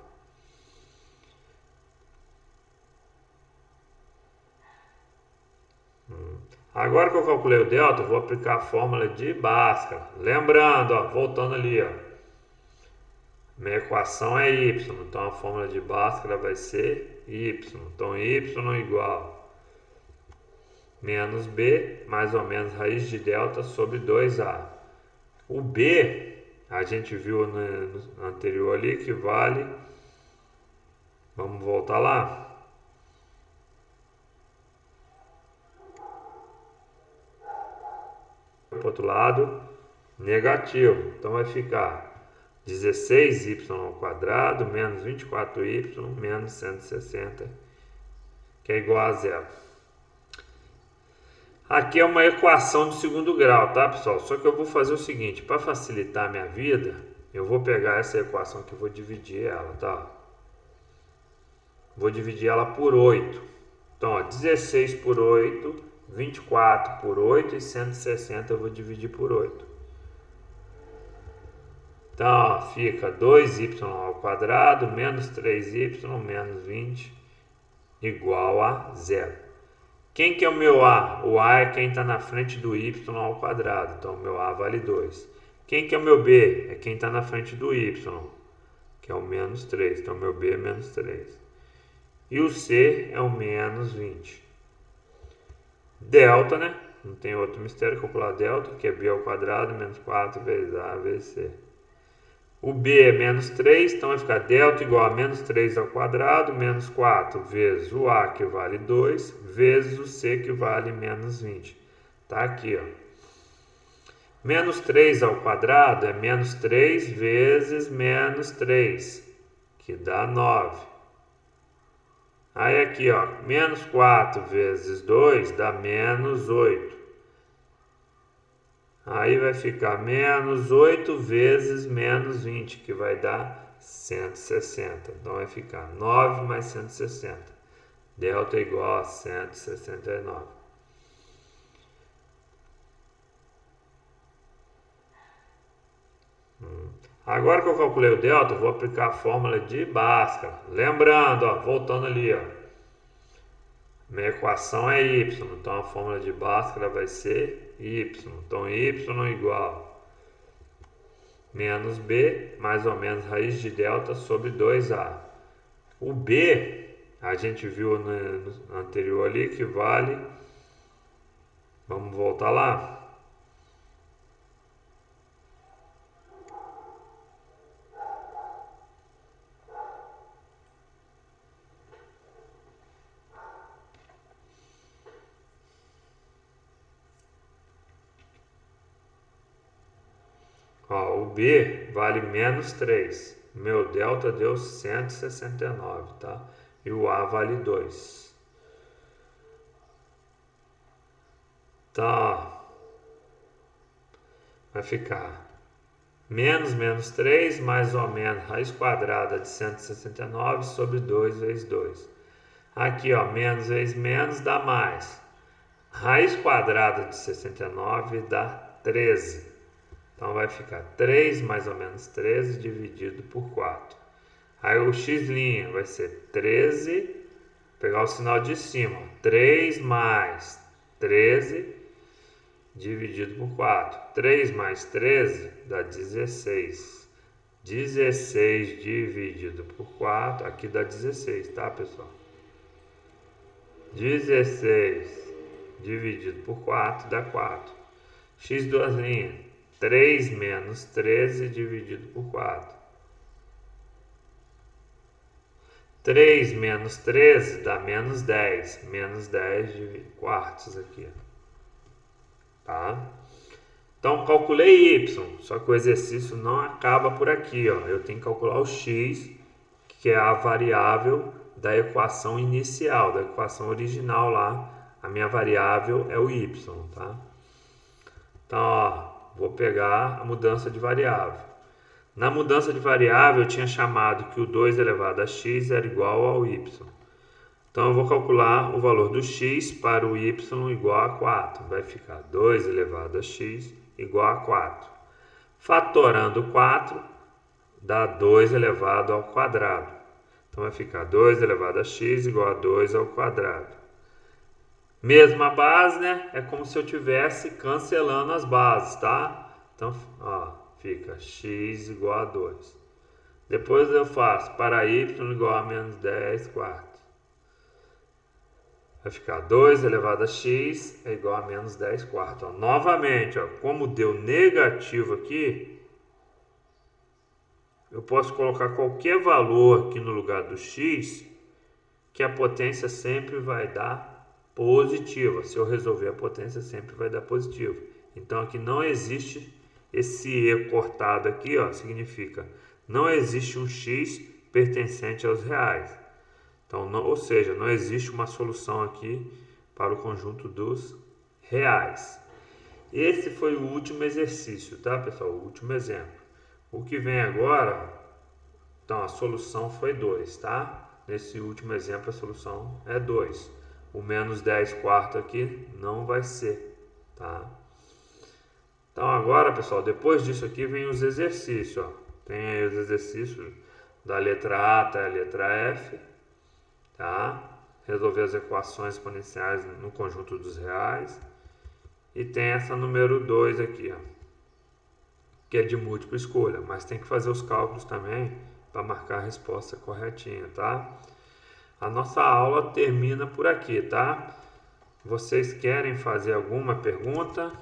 Agora que eu calculei o delta, eu vou aplicar a fórmula de Bhaskara. Lembrando, ó, voltando ali, ó. Minha equação é y, então a fórmula de Bhaskara vai ser y. Então y igual menos b, mais ou menos raiz de delta sobre 2a. O b, a gente viu no anterior ali que vale... Vamos voltar lá. Para o outro lado, negativo. Então vai ficar 16y ao quadrado menos 24y menos 160, que é igual a zero. Aqui é uma equação de segundo grau, tá, pessoal? Só que eu vou fazer o seguinte, para facilitar a minha vida, eu vou pegar essa equação aqui e vou dividir ela, tá? Vou dividir ela por 8. Então, ó, 16 por 8, 24 por 8 e 160 eu vou dividir por 8. Então, ó, fica 2y ao quadrado menos 3y menos 20 igual a zero. Quem que é o meu A? O A é quem está na frente do y ao quadrado, então o meu A vale 2. Quem que é o meu B? É quem está na frente do y, que é o menos 3, então o meu B é menos 3. E o C é o menos 20. Delta, né? Não tem outro mistério, calcular delta, que é B ao quadrado menos 4 vezes A vezes C. O B é menos 3, então vai ficar delta igual a menos 3 ao quadrado, menos 4 vezes o A, que vale 2, vezes o C, que vale menos 20. Tá aqui, ó. Menos 3 ao quadrado é menos 3 vezes menos 3, que dá 9. Aí aqui, ó, menos 4 vezes 2 dá menos 8. Aí vai ficar menos 8 vezes menos 20, que vai dar 160. Então vai ficar 9 mais 160. Delta é igual a 169. Agora que eu calculei o delta, eu vou aplicar a fórmula de Bhaskara. Lembrando, ó, voltando ali, ó, minha equação é y, então a fórmula de Bhaskara vai ser y. Então y igual menos b, mais ou menos raiz de delta sobre 2a. O b, a gente viu no anterior ali, que vale, vamos voltar lá. Ó, o B vale menos 3. Meu delta deu 169, tá? E o A vale 2. Tá. Vai ficar menos 3, mais ou menos raiz quadrada de 169 sobre 2 vezes 2. Aqui, ó, menos vezes menos dá mais. Raiz quadrada de 69 dá 13. Então vai ficar 3 mais ou menos 13 dividido por 4. Aí o x' vai ser 13, pegar o sinal de cima, 3 mais 13 dividido por 4. 3 mais 13 dá 16. 16 dividido por 4, aqui dá 16, tá, pessoal? 16 dividido por 4 dá 4. X duas linhas. 3 menos 13 dividido por 4. 3 menos 13 dá menos 10. Menos 10 quartos aqui. Tá? Então, calculei y. Só que o exercício não acaba por aqui. Ó. Eu tenho que calcular o x, que é a variável da equação inicial, da equação original lá. A minha variável é o y. Tá? Então, ó. Vou pegar a mudança de variável. Na mudança de variável, eu tinha chamado que o 2 elevado a x era igual ao y. Então, eu vou calcular o valor do x para o y igual a 4. Vai ficar 2 elevado a x igual a 4. Fatorando 4, dá 2 elevado ao quadrado. Então, vai ficar 2 elevado a x igual a 2 ao quadrado. Mesma base, né? É como se eu estivesse cancelando as bases, tá? Então, ó, fica x igual a 2. Depois eu faço para y igual a menos 10 quartos. Vai ficar 2 elevado a x é igual a menos 10 quartos. Ó, novamente, ó, como deu negativo aqui, eu posso colocar qualquer valor aqui no lugar do x, que a potência sempre vai dar positiva. Se eu resolver a potência, sempre vai dar positivo. Então aqui não existe esse e cortado aqui, ó, significa não existe um x pertencente aos reais. Então, não, ou seja, não existe uma solução aqui para o conjunto dos reais. Esse foi o último exercício, tá, pessoal? O último exemplo. O que vem agora, então a solução foi 2, tá? Nesse último exemplo a solução é 2. O menos 10 quartos aqui não vai ser, tá? Então agora, pessoal, depois disso aqui vem os exercícios, ó. Tem aí os exercícios da letra A até a letra F, tá? resolver as equações exponenciais no conjunto dos reais. E tem essa número 2 aqui, ó, que é de múltipla escolha, mas tem que fazer os cálculos também para marcar a resposta corretinha, tá? A nossa aula termina por aqui, tá? Vocês querem fazer alguma pergunta?